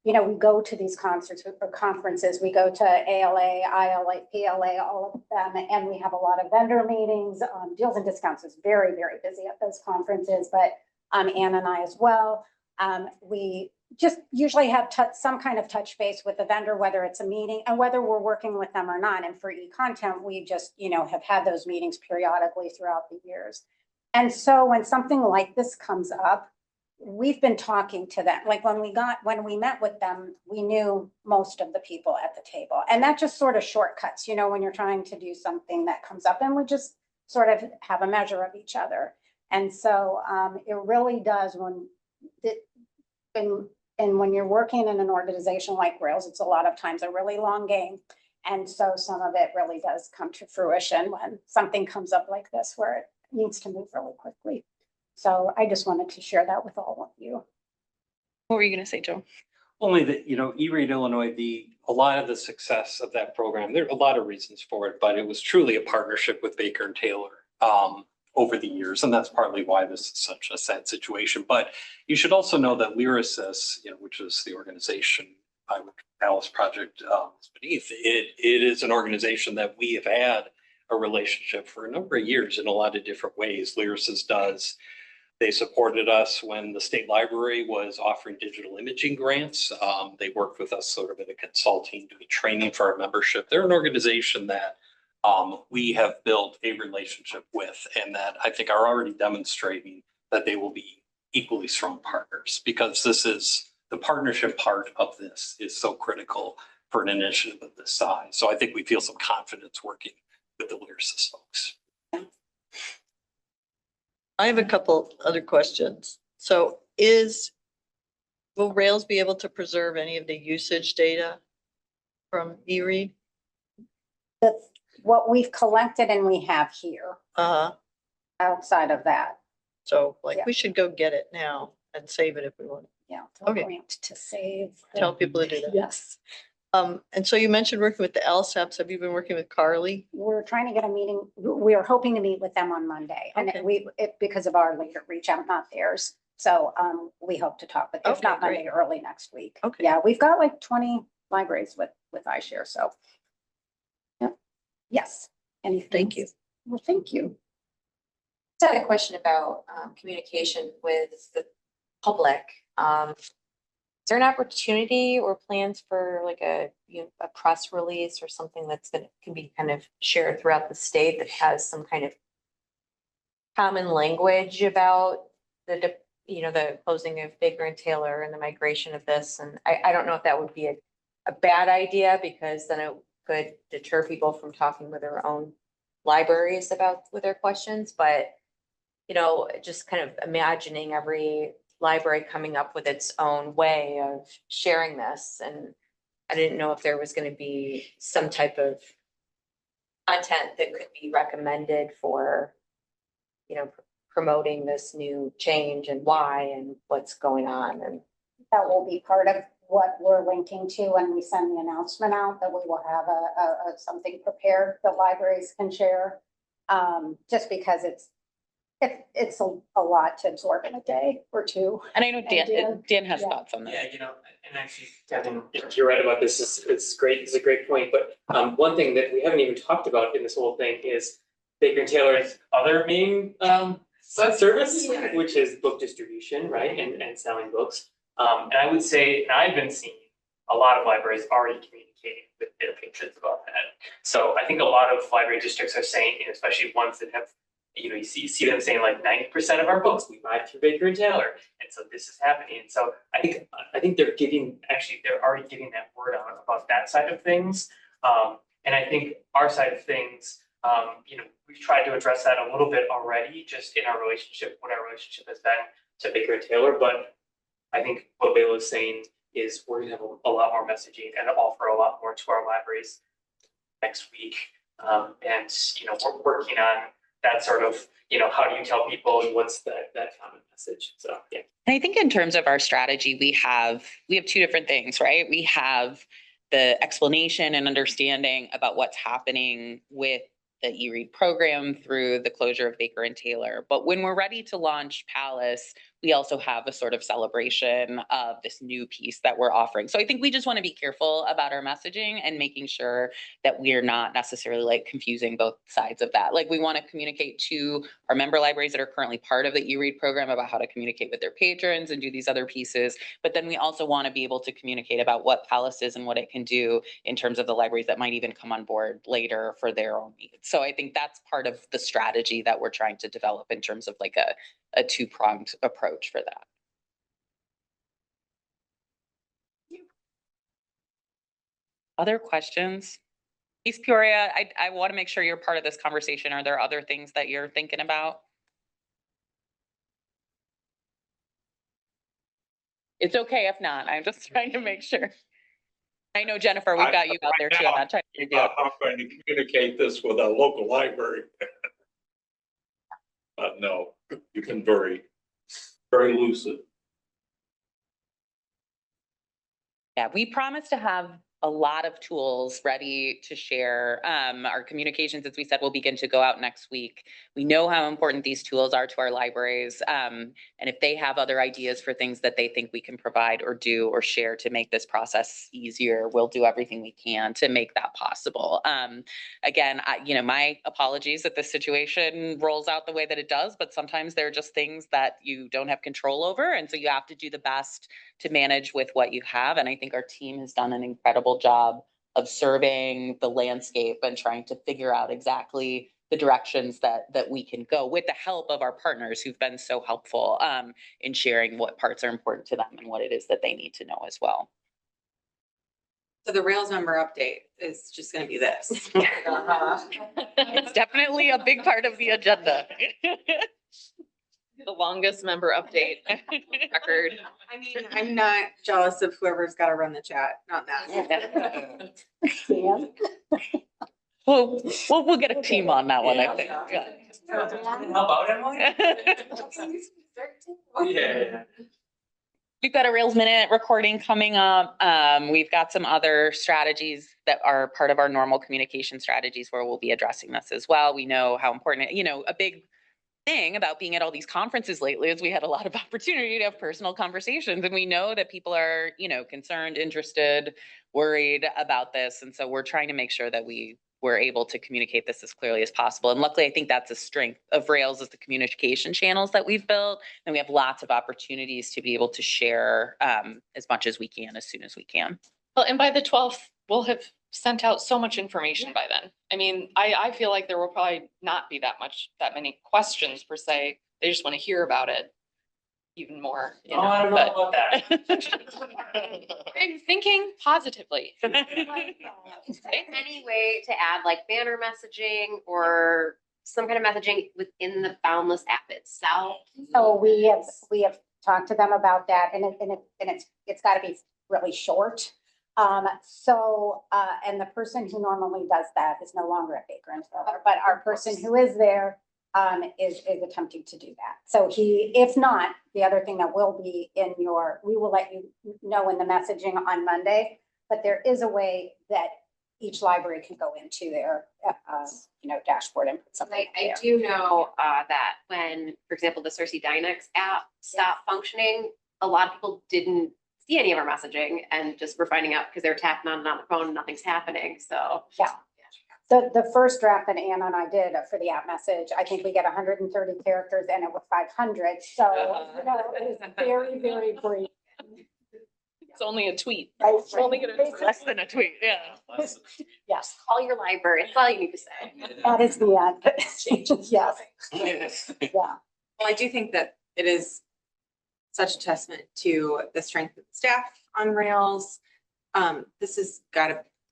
we go to these concerts or conferences, we go to ALA, ILA, PLA, all of them, and we have a lot of vendor meetings. Deals and Discounts is very, very busy at those conferences, but Ann and I as well. We just usually have some kind of touch base with the vendor, whether it's a meeting and whether we're working with them or not. And for e-content, we just, have had those meetings periodically throughout the years. And so when something like this comes up, we've been talking to them. Like when we met with them, we knew most of the people at the table. And that just sort of shortcuts, when you're trying to do something that comes up, and we just sort of have a measure of each other. And so it really does when you're working in an organization like Rails, it's a lot of times a really long game. And so some of it really does come to fruition when something comes up like this, where it needs to move really quickly. So I just wanted to share that with all of you. What were you going to say, Joe? Only that, E-Read Illinois, a lot of the success of that program, there are a lot of reasons for it, but it was truly a partnership with Baker and Taylor. over the years, and that's partly why this is such a sad situation. But you should also know that Lyrasis, which is the organization by which Alice Project is beneath, it is an organization that we have had a relationship for a number of years in a lot of different ways. Lyrasis does. They supported us when the state library was offering digital imaging grants. They worked with us sort of in a consulting, doing training for our membership. They're an organization that we have built a relationship with, and that I think are already demonstrating that they will be equally strong partners, because this is the partnership part of this is so critical for an initiative of this size. So I think we feel some confidence working with the Lyrasis folks. I have a couple other questions. So will Rails be able to preserve any of the usage data from eRead? That's what we've collected and we have here. Outside of that. So like Yeah. we should go get it now and save it if we want. Yeah. Okay. Grant to save. Tell people to do that. Yes. And so you mentioned working with the LSAPs. Have you been working with Carly? We're trying to get a meeting. We are hoping to meet with them on Monday and because of our later reach out, not theirs. So we hope to talk with, if Okay, not Monday, great. early next week. Okay. Yeah, we've got like 20 libraries with iShare, so. Yep. Yes. Anything? Thank you. Well, thank you. Just had a question about communication with the public. Is there an opportunity or plans for like a press release or something can be kind of shared throughout the state that has some kind of common language about the closing of Baker and Taylor and the migration of this? And I don't know if that would be a bad idea, because then it could deter people from talking with their own libraries with their questions, but just kind of imagining every library coming up with its own way of sharing this. And I didn't know if there was going to be some type of content that could be recommended for, promoting this new change and why and what's going on. And That will be part of what we're linking to when we send the announcement out, that we will have something prepared that libraries can share. Just because it's a lot to absorb in a day or two. And I know Dan has yeah. thoughts on that. Yeah, and actually, Kevin, you're right about this. It's great. It's a great point. But one thing that we haven't even talked about in this whole thing is Baker and Taylor's other main service, which is book distribution, right, and selling books. And I would say, and I've been seeing a lot of libraries already communicating with their patrons about that. So I think a lot of library districts are saying, especially ones that have, you see them saying like 90% of our books we buy through Baker and Taylor, and so this is happening. And so I think they're already giving that word out about that side of things. And I think our side of things, we've tried to address that a little bit already, just in our relationship, what our relationship has been to Baker and Taylor. But I think what Layla is saying is we're gonna have a lot more messaging and offer a lot more to our libraries next week. And we're working on that sort of, how do you tell people and what's that common message? So yeah. And I think in terms of our strategy, we have two different things, right? We have the explanation and understanding about what's happening with the eRead program through the closure of Baker and Taylor. But when we're ready to launch Palace, we also have a sort of celebration of this new piece that we're offering. So I think we just want to be careful about our messaging and making sure that we're not necessarily like confusing both sides of that. Like we want to communicate to our member libraries that are currently part of the eRead program about how to communicate with their patrons and do these other pieces. But then we also want to be able to communicate about what Palace is and what it can do in terms of the libraries that might even come on board later for their own needs. So I think that's part of the strategy that we're trying to develop in terms of like a two-pronged approach for that. Other questions? East Peoria, I want to make sure you're part of this conversation. Are there other things that you're thinking about? It's okay if not. I'm just trying to make sure. I know, Jennifer, we've got you out there too. I'm not trying to. How I'm going to communicate this with our local library. But no, you've been very lucid. Yeah, we promise to have a lot of tools ready to share. Our communications, as we said, will begin to go out next week. We know how important these tools are to our libraries. And if they have other ideas for things that they think we can provide or do or share to make this process easier, we'll do everything we can to make that possible. Again, my apologies that this situation rolls out the way that it does, but sometimes there are just things that you don't have control over. And so you have to do the best to manage with what you have. And I think our team has done an incredible job of surveying the landscape and trying to figure out exactly the directions that we can go with the help of our partners who've been so helpful in sharing what parts are important to them and what it is that they need to know as well. So the Rails member update is just gonna be this. It's definitely a big part of the agenda. The longest member update record. I mean, I'm not jealous of whoever's gotta run the chat, not that. We'll get a team on that one, I think. Yeah. How about Emily? Yeah. We've got a Rails Minute recording coming up. We've got some other strategies that are part of our normal communication strategies where we'll be addressing this as well. We know how important, a big thing about being at all these conferences lately is we had a lot of opportunity to have personal conversations, and we know that people are, concerned, interested, worried about this. And so we're trying to make sure that we're able to communicate this as clearly as possible. And luckily, I think that's a strength of Rails, is the communication channels that we've built. And we have lots of opportunities to be able to share as much as we can, as soon as we can. Well, and by the 12th, we'll have sent out so much information by then. I mean, I feel like there will probably not be that many questions per se. They just want to hear about it even more. I don't know about that. I'm thinking positively. Any way to add like banner messaging or some kind of messaging within the Boundless app itself? So we have talked to them about that, and it's got to be really short. And the person who normally does that is no longer at Baker and Taylor, but our person who is there is attempting to do that. So if not, the other thing that will be we will let you know in the messaging on Monday, but there is a way that each library can go into their, dashboard and put something I there. do know that when, for example, the Cersei Dynex app stopped functioning, a lot of people didn't see any of our messaging and just were finding out because they're tapping on it on the phone, nothing's happening. So Yeah. The first draft that Anna and I did for the app message, I think we get 130 characters and it was 500. So, it was very, very brief. It's only a tweet. Right? It's only gonna be less than a tweet. Yeah. Yes. call your library. That's all you need to say. That is the end. Yes. Yeah. Well, I do think that it is such a testament to the strength of the staff on Rails. This has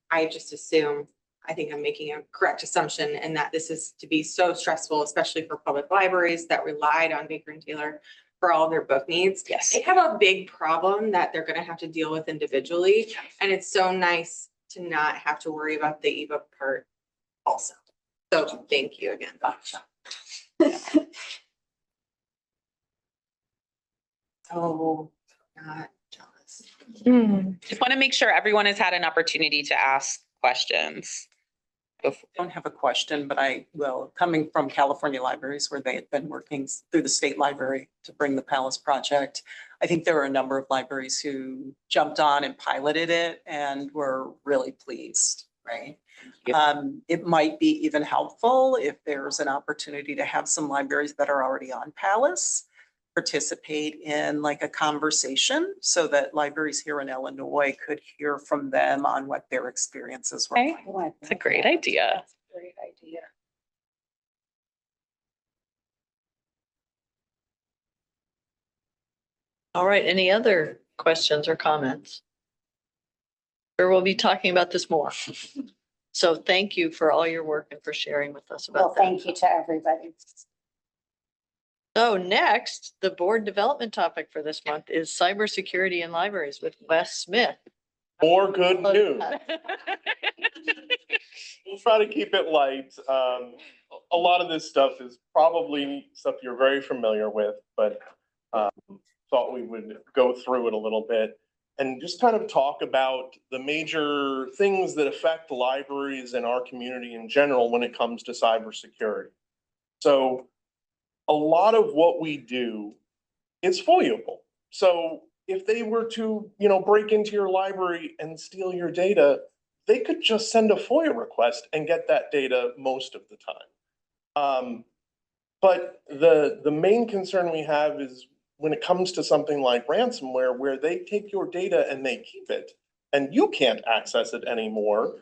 I just assume, I think I'm making a correct assumption, and that this is to be so stressful, especially for public libraries that relied on Baker and Taylor for all their book needs. Yes. They have a big problem that they're going to have to deal with individually. And it's so nice to not have to worry about the ebook part also. So thank you again. Oh, not jealous. Just want to make sure everyone has had an opportunity to ask questions. I don't have a question, but I will, coming from California Libraries, where they had been working through the state library to bring the Palace project. I think there were a number of libraries who jumped on and piloted it and were really pleased, right? It might be even helpful if there's an opportunity to have some libraries that are already on Palace participate in like a conversation so that libraries here in Illinois could hear from them on what their experiences were. Okay. like. It's a great idea. Great idea. All right, any other questions or comments? Or we'll be talking about this more. So thank you for all your work and for sharing with us Well, about that. thank you to everybody. So next, the board development topic for this month is cybersecurity in libraries with Wes Smith. More good news. We'll try to keep it light. A lot of this stuff is probably stuff you're very familiar with, but thought we would go through it a little bit. and just kind of talk about the major things that affect libraries and our community in general when it comes to cybersecurity. So a lot of what we do is FOIAble. So if they were to, break into your library and steal your data, they could just send a FOIA request and get that data most of the time. But the main concern we have is when it comes to something like ransomware, where they take your data and they keep it, and you can't access it anymore,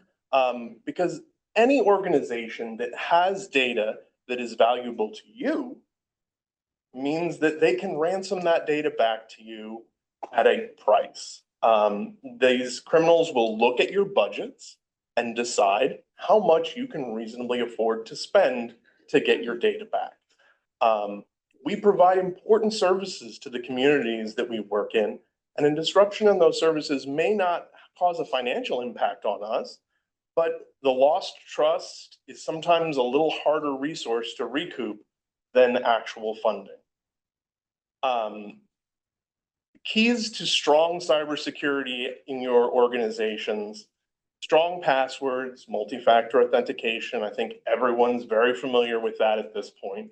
because any organization that has data that is valuable to you means that they can ransom that data back to you at a price. These criminals will look at your budgets and decide how much you can reasonably afford to spend to get your data back. We provide important services to the communities that we work in, and a disruption in those services may not cause a financial impact on us, but the lost trust is sometimes a little harder resource to recoup than actual funding. Keys to strong cybersecurity in your organizations: strong passwords, multi-factor authentication. I think everyone's very familiar with that at this point.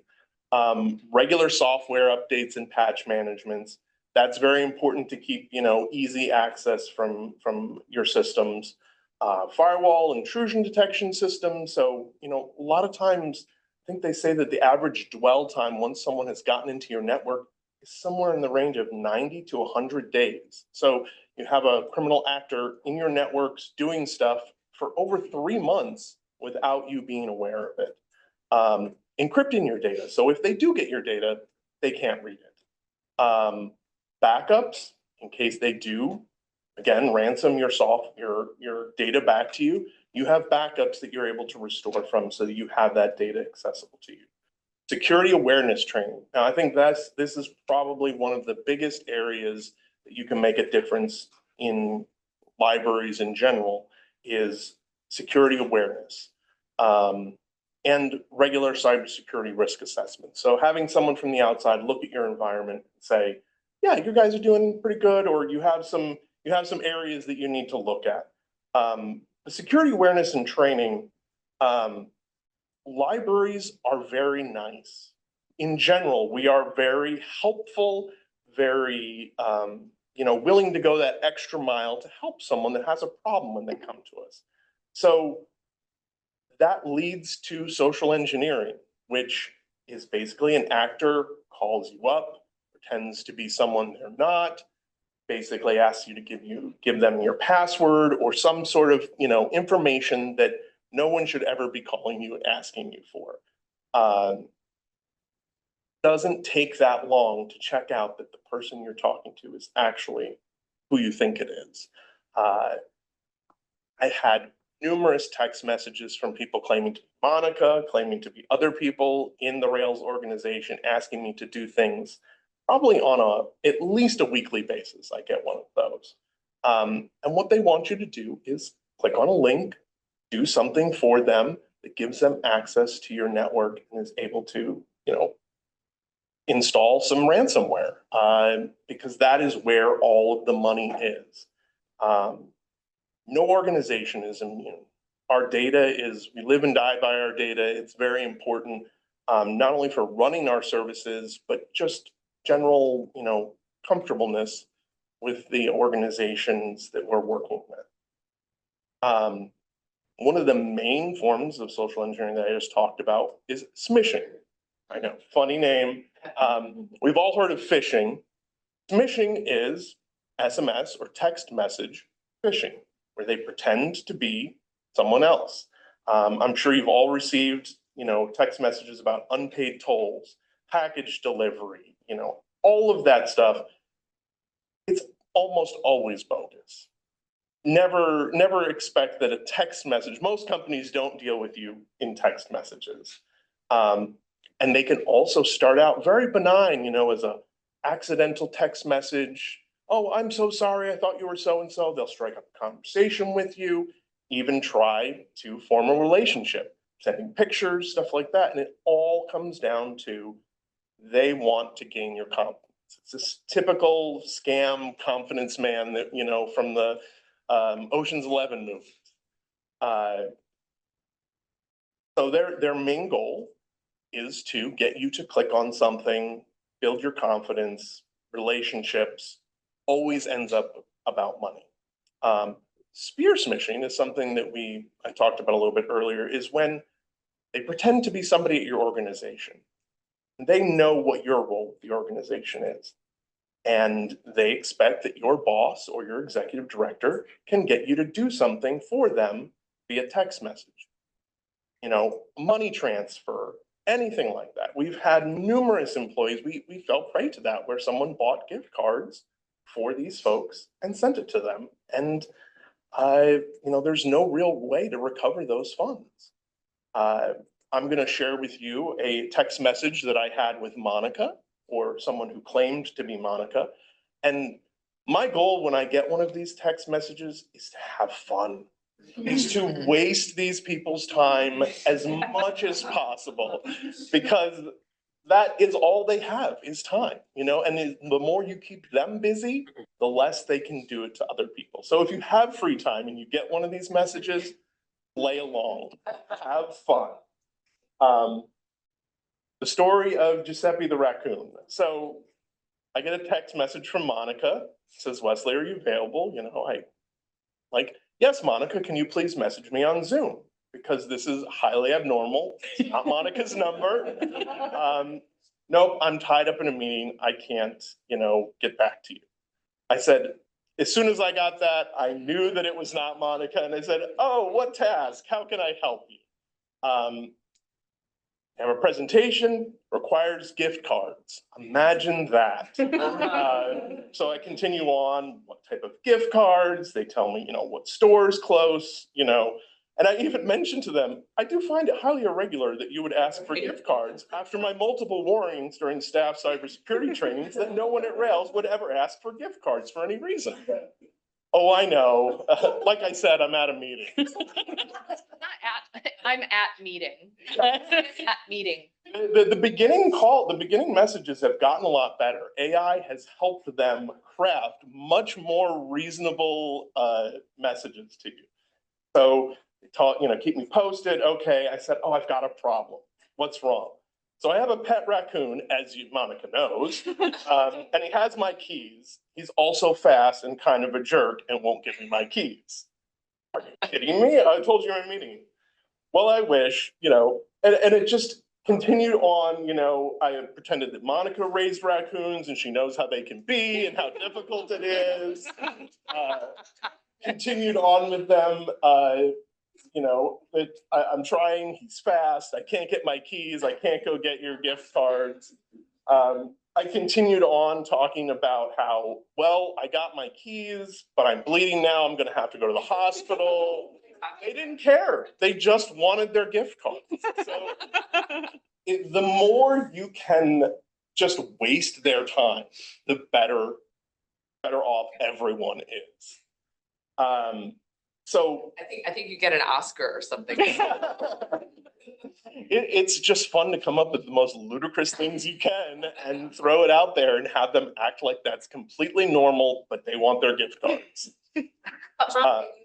Regular software updates and patch managements. That's very important to keep, easy access from your systems. Firewall intrusion detection systems. So, a lot of times, I think they say that the average dwell time once someone has gotten into your network is somewhere in the range of 90 to 100 days. So you have a criminal actor in your networks doing stuff for over 3 months without you being aware of it. Encrypting your data. So if they do get your data, they can't read it. Backups, in case they do, again, ransom your data back to you. You have backups that you're able to restore from so that you have that data accessible to you. Security awareness training. Now, I think this is probably one of the biggest areas that you can make a difference in libraries in general, is security awareness. And regular cybersecurity risk assessment. So having someone from the outside look at your environment and say, yeah, you guys are doing pretty good, or you have some areas that you need to look at. The security awareness and training, libraries are very nice. In general, we are very helpful, very willing to go that extra mile to help someone that has a problem when they come to us. So that leads to social engineering, which is basically an actor calls you up, pretends to be someone they're not, basically asks you to give them your password or some sort of, information that no one should ever be calling you and asking you for. Doesn't take that long to check out that the person you're talking to is actually who you think it is. I had numerous text messages from people claiming to be Monica, claiming to be other people in the Rails organization, asking me to do things probably on at least a weekly basis. I get one of those. And what they want you to do is click on a link, do something for them that gives them access to your network and is able to, install some ransomware, because that is where all of the money is. No organization is immune. Our data we live and die by our data. It's very important, not only for running our services, but just general, comfortableness with the organizations that we're working with. One of the main forms of social engineering that I just talked about is smishing. I know, funny name. We've all heard of phishing. Smishing is SMS or text message phishing, where they pretend to be someone else. I'm sure you've all received, text messages about unpaid tolls, package delivery, all of that stuff. It's almost always bogus. Never expect that a text message, most companies don't deal with you in text messages. And they can also start out very benign, as a accidental text message. Oh, I'm so sorry, I thought you were so-and-so. They'll strike up a conversation with you, even try to form a relationship, sending pictures, stuff like that. And it all comes down to they want to gain your It's this typical scam confidence man that, you know, from the Ocean's 11 movies. So their main goal is to get you to click on something, build your confidence, relationships, always ends up about money. Spear smishing is something that I talked about a little bit earlier, is when they pretend to be somebody at your organization. And they know what your role with the organization is. And they expect that your boss or your executive director can get you to do something for them via text message. You know, money transfer, anything like that. We've had numerous employees, we fell prey to that, where someone bought gift cards for these folks and sent it to them. And you know, there's no real way to recover those funds. I'm going to share with you a text message that I had with Monica, or someone who claimed to be Monica. And my goal when I get one of these text messages is to have fun, is to waste these people's time as much as possible, because that is all they have is time, you know, and the more you keep them busy, the less they can do it to other people. So if you have free time and you get one of these messages, play along, have fun. The story of Giuseppe the raccoon. So I get a text message from Monica, says, Wesley, are you available? You know, yes, Monica, can you please message me on Zoom? Because this is highly abnormal. It's not Monica's number. Nope, I'm tied up in a meeting. I can't, you know, get back to you. I said, as soon as I got that, I knew that it was not Monica. And I said, oh, what task? How can I help you? I have a presentation, requires gift cards. Imagine that. So I continue on, what type of gift cards? They tell me, you know, what store's close, you know. And I even mentioned to them, I do find it highly irregular that you would ask for gift cards after my multiple warnings during staff cybersecurity trainings that no one at Rails would ever ask for gift cards for any reason. Oh, I know. Like I said, I'm at a meeting. I'm at meeting. At meeting. The beginning messages have gotten a lot better. AI has helped them craft much more reasonable messages to you. So you know, keep me posted. Okay, I said, oh, I've got a problem. What's wrong? So I have a pet raccoon, as Monica knows, and he has my keys. He's also fast and kind of a jerk and won't give me my keys. Are you kidding me? I told you in a meeting. Well, I wish, you know, and it just continued on, you know, I pretended that Monica raised raccoons and she knows how they can be and how difficult it is. Continued on with them. You know, I'm trying, he's fast, I can't get my keys, I can't go get your gift cards. I continued on talking about how, well, I got my keys, but I'm bleeding now, I'm gonna have to go to the hospital. They didn't care, they just wanted their gift cards. So the more you can just waste their time, the better off everyone is. So I think you get an Oscar or something. It's just fun to come up with the most ludicrous things you can and throw it out there and have them act like that's completely normal, but they want their gift cards. You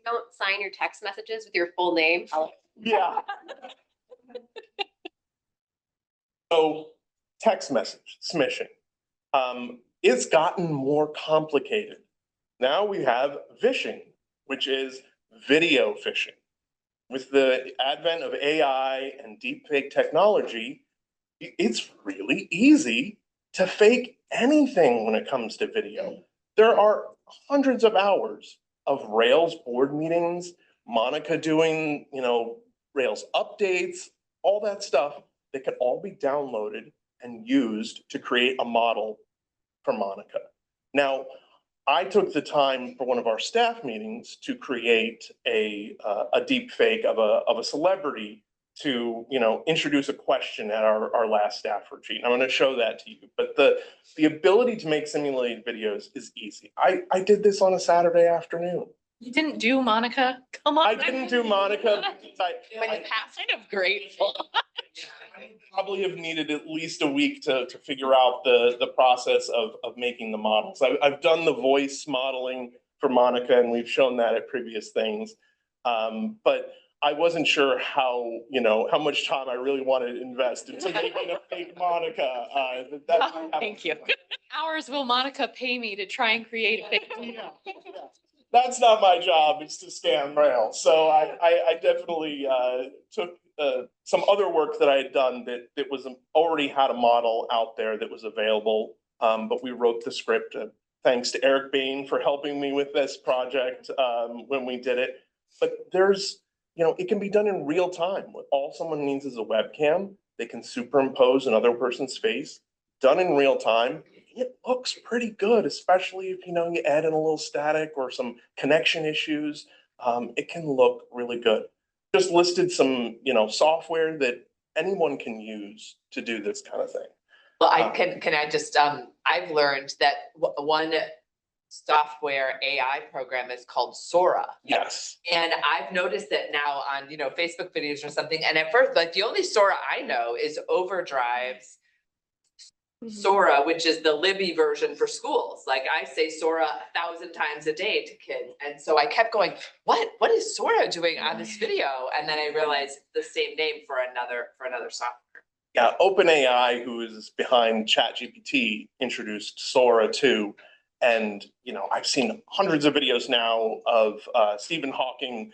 don't sign your text messages with your full name. Yeah. So text message smishing. It's gotten more complicated. Now we have phishing, which is video phishing. With the advent of AI and deepfake technology, it's really easy to fake anything when it comes to video. There are hundreds of hours of Rails board meetings, Monica doing, you know, Rails updates, all that stuff that can all be downloaded and used to create a model for Monica. Now, I took the time for one of our staff meetings to create a deep fake of a celebrity to, you know, introduce a question at our last staff retreat. I'm going to show that to you. But the ability to make simulated videos is easy. I did this on a Saturday afternoon. You didn't do Monica? Come on. I didn't do Monica. Kind of grateful. probably have needed at least a week to figure out the process of making the models. I've done the voice modeling for Monica, and we've shown that at previous things. But I wasn't sure how much time I really wanted to invest into making a fake Monica. Thank you. Hours will Monica pay me to try and create a fake? That's not my job, it's to scam Rails. So I definitely took some other work that I had done that was already had a model out there that was available. But we wrote the script. Thanks to Eric Bain for helping me with this project when we did it. But there's, it can be done in real time. All someone needs is a webcam. They can superimpose another person's face. Done in real time. It looks pretty good, especially if you add in a little static or some connection issues. It can look really good. Just listed some software that anyone can use to do this kind of thing. Well, can I just, I've learned that one software AI program is called Sora. Yes. And I've noticed that now on, Facebook videos or something. And at first, like the only Sora I know is Overdrive's Sora, which is the Libby version for schools. Like I say Sora 1,000 times a day to kids. And so I kept going, what is Sora doing on this video? And then I realized the same name for another software. Yeah, OpenAI, who is behind ChatGPT, introduced Sora too. And, I've seen hundreds of videos now of Stephen Hawking,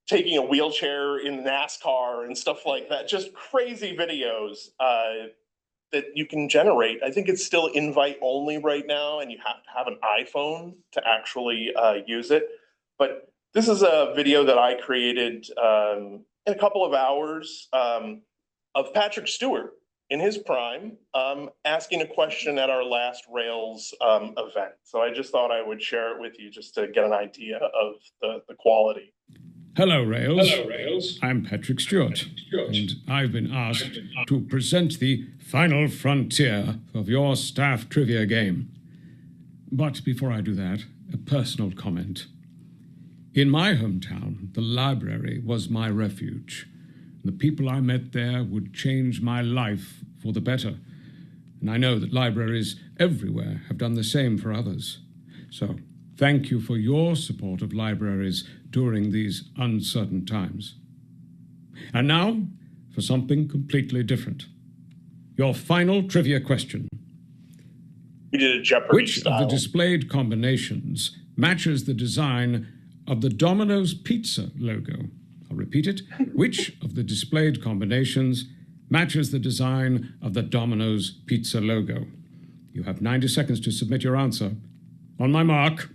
taking a wheelchair in NASCAR and stuff like that. Just crazy videos that you can generate. I think it's still invite only right now, and you have to have an iPhone to actually use it. But this is a video that I created in a couple of hours of Patrick Stewart in his prime, asking a question at our last Rails event. So I just thought I would share it with you just to get an idea of the quality. Hello, Rails. Hello, Rails. I'm Patrick Stewart, and I've been asked to present the final frontier of your staff trivia game. But before I do that, a personal comment. In my hometown, the library was my refuge. The people I met there would change my life for the better. And I know that libraries everywhere have done the same for others. So thank you for your support of libraries during these uncertain times. And now for something completely different. Your final trivia question. We did a Jeopardy Which style. of the displayed combinations matches the design of the Domino's Pizza logo? I'll repeat it. Which of the displayed combinations matches the design of the Domino's Pizza logo? You have 90 seconds to submit your answer. On my mark,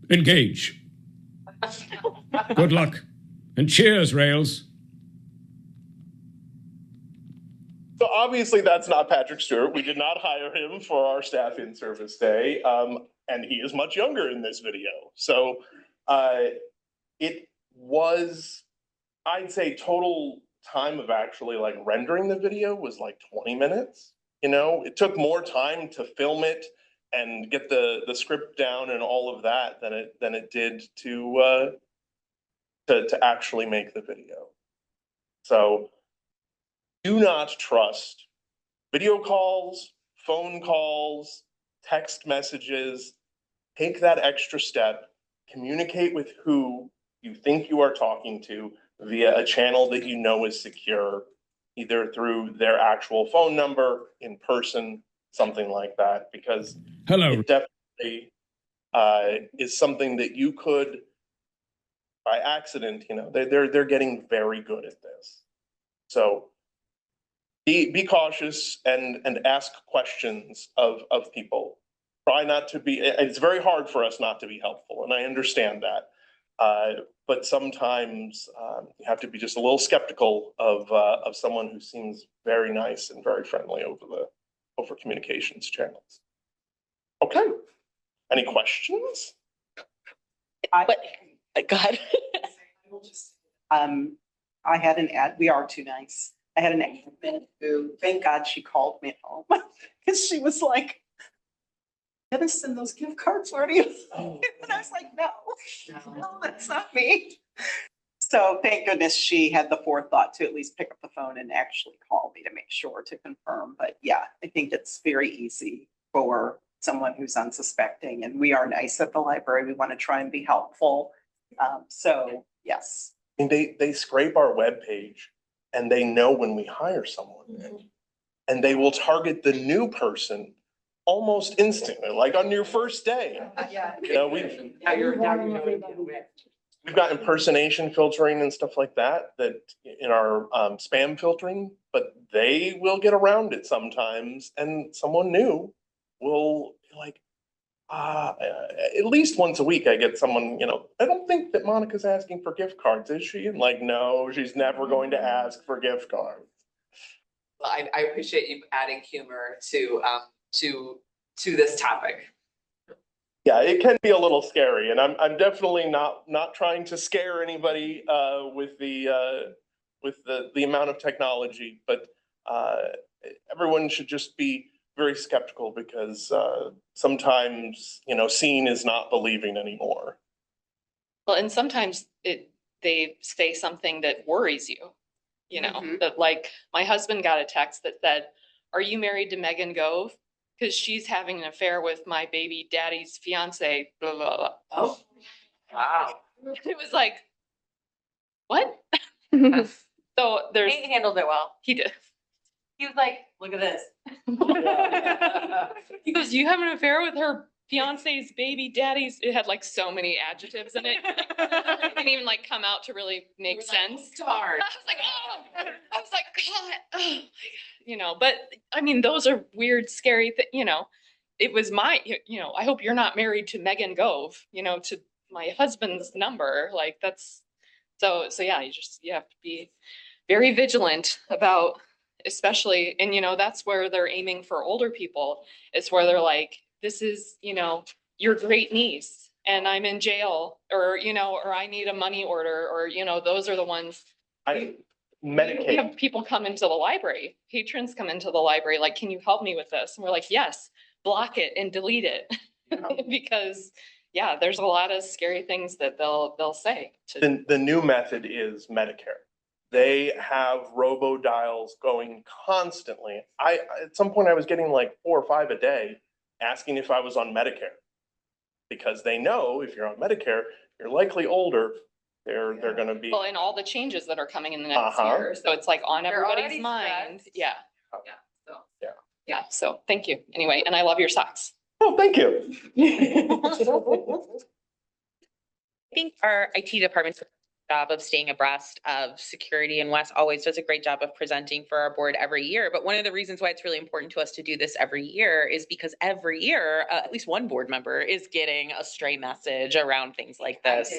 engage. Good luck. And cheers, Rails. So obviously that's not Patrick Stewart. We did not hire him for our staff in-service day. And he is much younger in this video. So it was, I'd say total time of actually like rendering the video was like 20 minutes. It took more time to film it and get the script down and all of that than it did to actually make the video. So do not trust video calls, phone calls, text messages. Take that extra step, communicate with who you think you are talking to via a channel that you know is secure, either through their actual phone number, in person, something like that, because it definitely is something that you could, by accident, they're getting very good at this. So be cautious and ask questions of people. Try not to be, it's very hard for us not to be helpful, and I understand that. But sometimes you have to be just a little skeptical of someone who seems very nice and very friendly over communications channels. Okay, any questions? Go ahead. I had an ad, we are too nice. I had an admin who, thank God she called me home because she was like, "I'm gonna send those gift cards for you." And I was like, no, that's not me. So thank goodness she had the forethought to at least pick up the phone and actually call me to make sure to confirm. But yeah, I think it's very easy for someone who's unsuspecting, and we are nice at the library. We want to try and be helpful. So yes. And they scrape our webpage and they know when we hire someone. And they will target the new person almost instantly, like on your first day. You know, we've got impersonation filtering and stuff like that, in our spam filtering, but they will get around it sometimes, and someone new will be like, at least once a week I get someone, I don't think that Monica's asking for gift cards, is she? And like, no, she's never going to ask for gift cards. Well, I appreciate you adding humor to this topic. Yeah, it can be a little scary, and I'm definitely not trying to scare anybody with the amount of technology, but everyone should just be very skeptical, because sometimes seeing is not believing anymore. Well, and sometimes they say something that worries you, that like my husband got a text that said, "Are you married to Megan Gove? Because she's having an affair with my baby daddy's fiance, blah, blah, blah." Oh, wow. It was like, what? So there's. He handled it well. He did. He was like, look at this. He goes, "You have an affair with her fiance's baby daddy's." It had like so many adjectives in it. It didn't even like come out to really make sense. Darn. I was like, oh, I was like, God, oh my God, but I mean, those are weird, scary things, it was my, I hope you're not married to Megan Gove, to my husband's number. Like that's, so yeah, you have to be very vigilant about, especially, and that's where they're aiming for older people. It's where they're like, this is, your great niece and I'm in jail, or, or I need a money order, or, those are the ones. Medicaid. We have people come into the library, patrons come into the library, like, "Can you help me with this?" And we're like, "Yes, block it and delete it." Because yeah, there's a lot of scary things that they'll say. The new method is Medicare. They have robo dials going constantly. At some point I was getting like 4 or 5 a day asking if I was on Medicare, because they know if you're on Medicare, you're likely older. They're going to be. Well, and all the changes that are coming in the next year. So it's like on They're everybody's already mind. stressed. Yeah. Yeah. So. Yeah. So thank you. Anyway, and I love your socks. Oh, thank you. I think our IT department's job of staying abreast of security, and Wes always does a great job of presenting for our board every year. But one of the reasons why it's really important to us to do this every year is because every year, at least one board member is getting a stray message around things like this.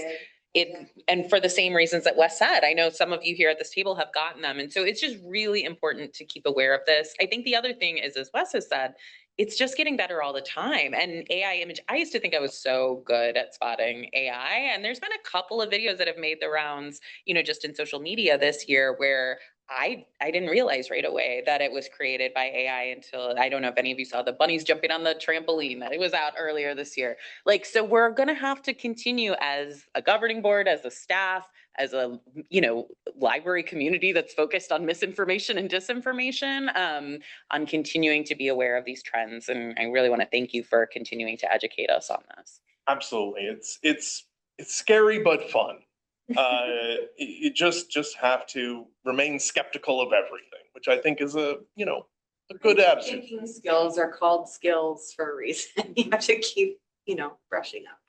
And for the same reasons that Wes said, I know some of you here at this table have gotten them. And so it's just really important to keep aware of this. I think the other thing is, as Wes has said, it's just getting better all the time. And AI image, I used to think I was so good at spotting AI. And there's been a couple of videos that have made the rounds, just in social media this year, where I didn't realize right away that it was created by AI until, I don't know if any of you saw the bunnies jumping on the trampoline, that it was out earlier this year. So we're going to have to continue as a governing board, as a staff, as a, library community that's focused on misinformation and disinformation, on continuing to be aware of these trends. And I really want to thank you for continuing to educate us on this. Absolutely. It's scary, but fun. You just have to remain skeptical of everything, which I think is a good attitude. Thinking skills are called skills for a reason. You have to keep, brushing up.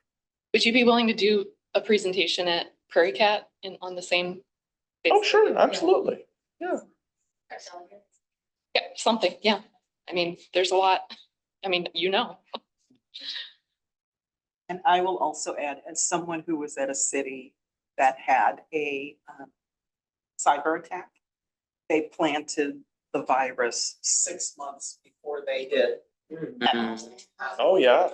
Would you be willing to do a presentation at Prairie Cat on the same? Oh, sure. Absolutely. Yeah. Yeah, something. Yeah. I mean, there's a lot. I mean, And I will also add, as someone who was at a city that had a cyber attack, they planted the virus 6 months before they did. Oh, yeah.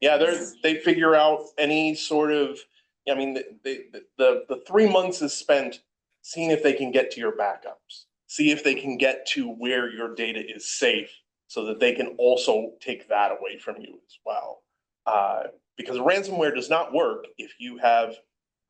Yeah, they figure out any sort of, the 3 months is spent seeing if they can get to your backups, see if they can get to where your data is safe, so that they can also take that away from you as well. Because ransomware does not work if you have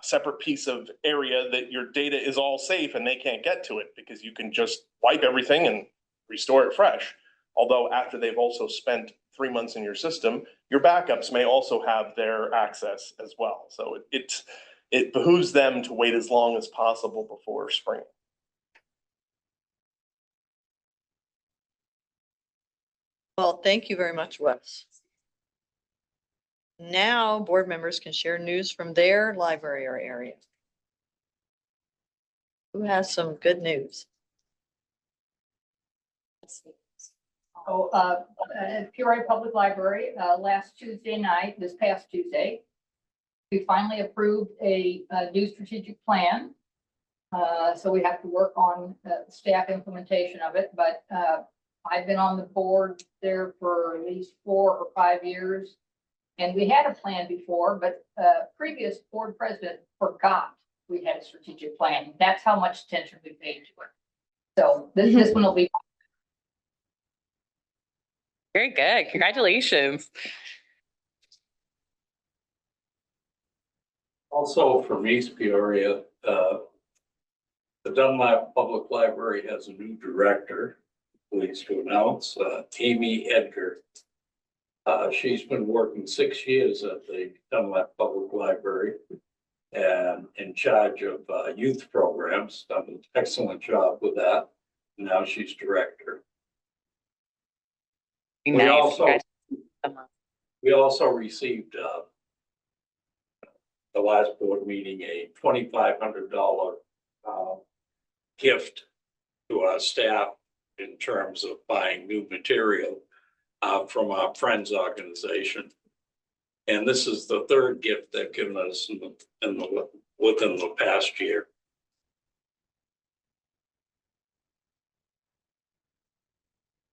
separate piece of area that your data is all safe and they can't get to it because you can just wipe everything and restore it fresh. Although after they've also spent 3 months in your system, your backups may also have their access as well. So it behooves them to wait as long as possible before spring. Well, thank you very much, Wes. Now, board members can share news from their library or area. Who has some good news? At Peoria Public Library, last Tuesday night, this past Tuesday, we finally approved a new strategic plan. So we have to work on staff implementation of it, but I've been on the board there for at least 4 or 5 years. And we had a plan before, but previous board president forgot we had a strategic plan. That's how much attention we paid to it. So this one will be. Very good. Congratulations. Also from East Peoria, the Dunlap Public Library has a new director, pleased to announce, Amy Edgar. She's been working 6 years at the Dunlap Public Library and in charge of youth programs, done an excellent job with that. Now she's director. We also received the last board meeting, a $2,500 gift to our staff in terms of buying new material from our Friends organization. And this is the third gift they've given us within the past year.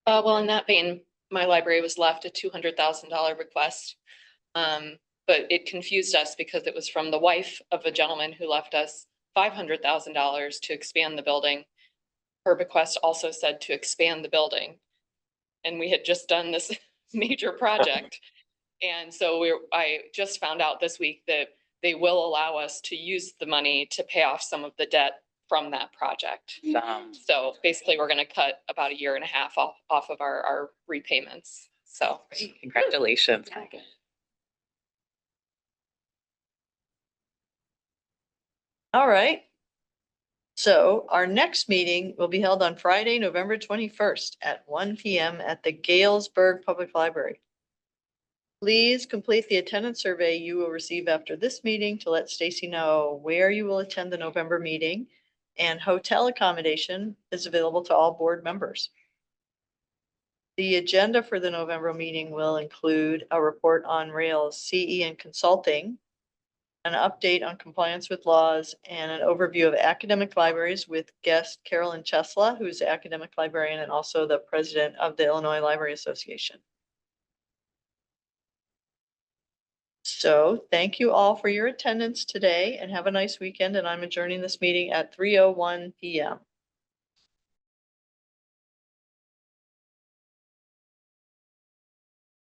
Well, in that vein, my library was left a $200,000 request. But it confused us because it was from the wife of a gentleman who left us $500,000 to expand the building. Her bequest also said to expand the building. And we had just done this major project. And so I just found out this week that they will allow us to use the money to pay off some of the debt from that project. So basically we're going to cut about 1.5 years off of our repayments. So Congratulations. All right. So our next meeting will be held on Friday, November 21st at 1 p.m. at the Galesburg Public Library. Please complete the attendance survey you will receive after this meeting to let Stacy know where you will attend the November meeting, and hotel accommodation is available to all board members. The agenda for the November meeting will include a report on Rails CE and consulting, an update on compliance with laws, and an overview of academic libraries with guest Carolyn Chesla, who's the academic librarian and also the president of the Illinois Library Association. So thank you all for your attendance today and have a nice weekend. And I'm adjourning this meeting at 3:01 p.m.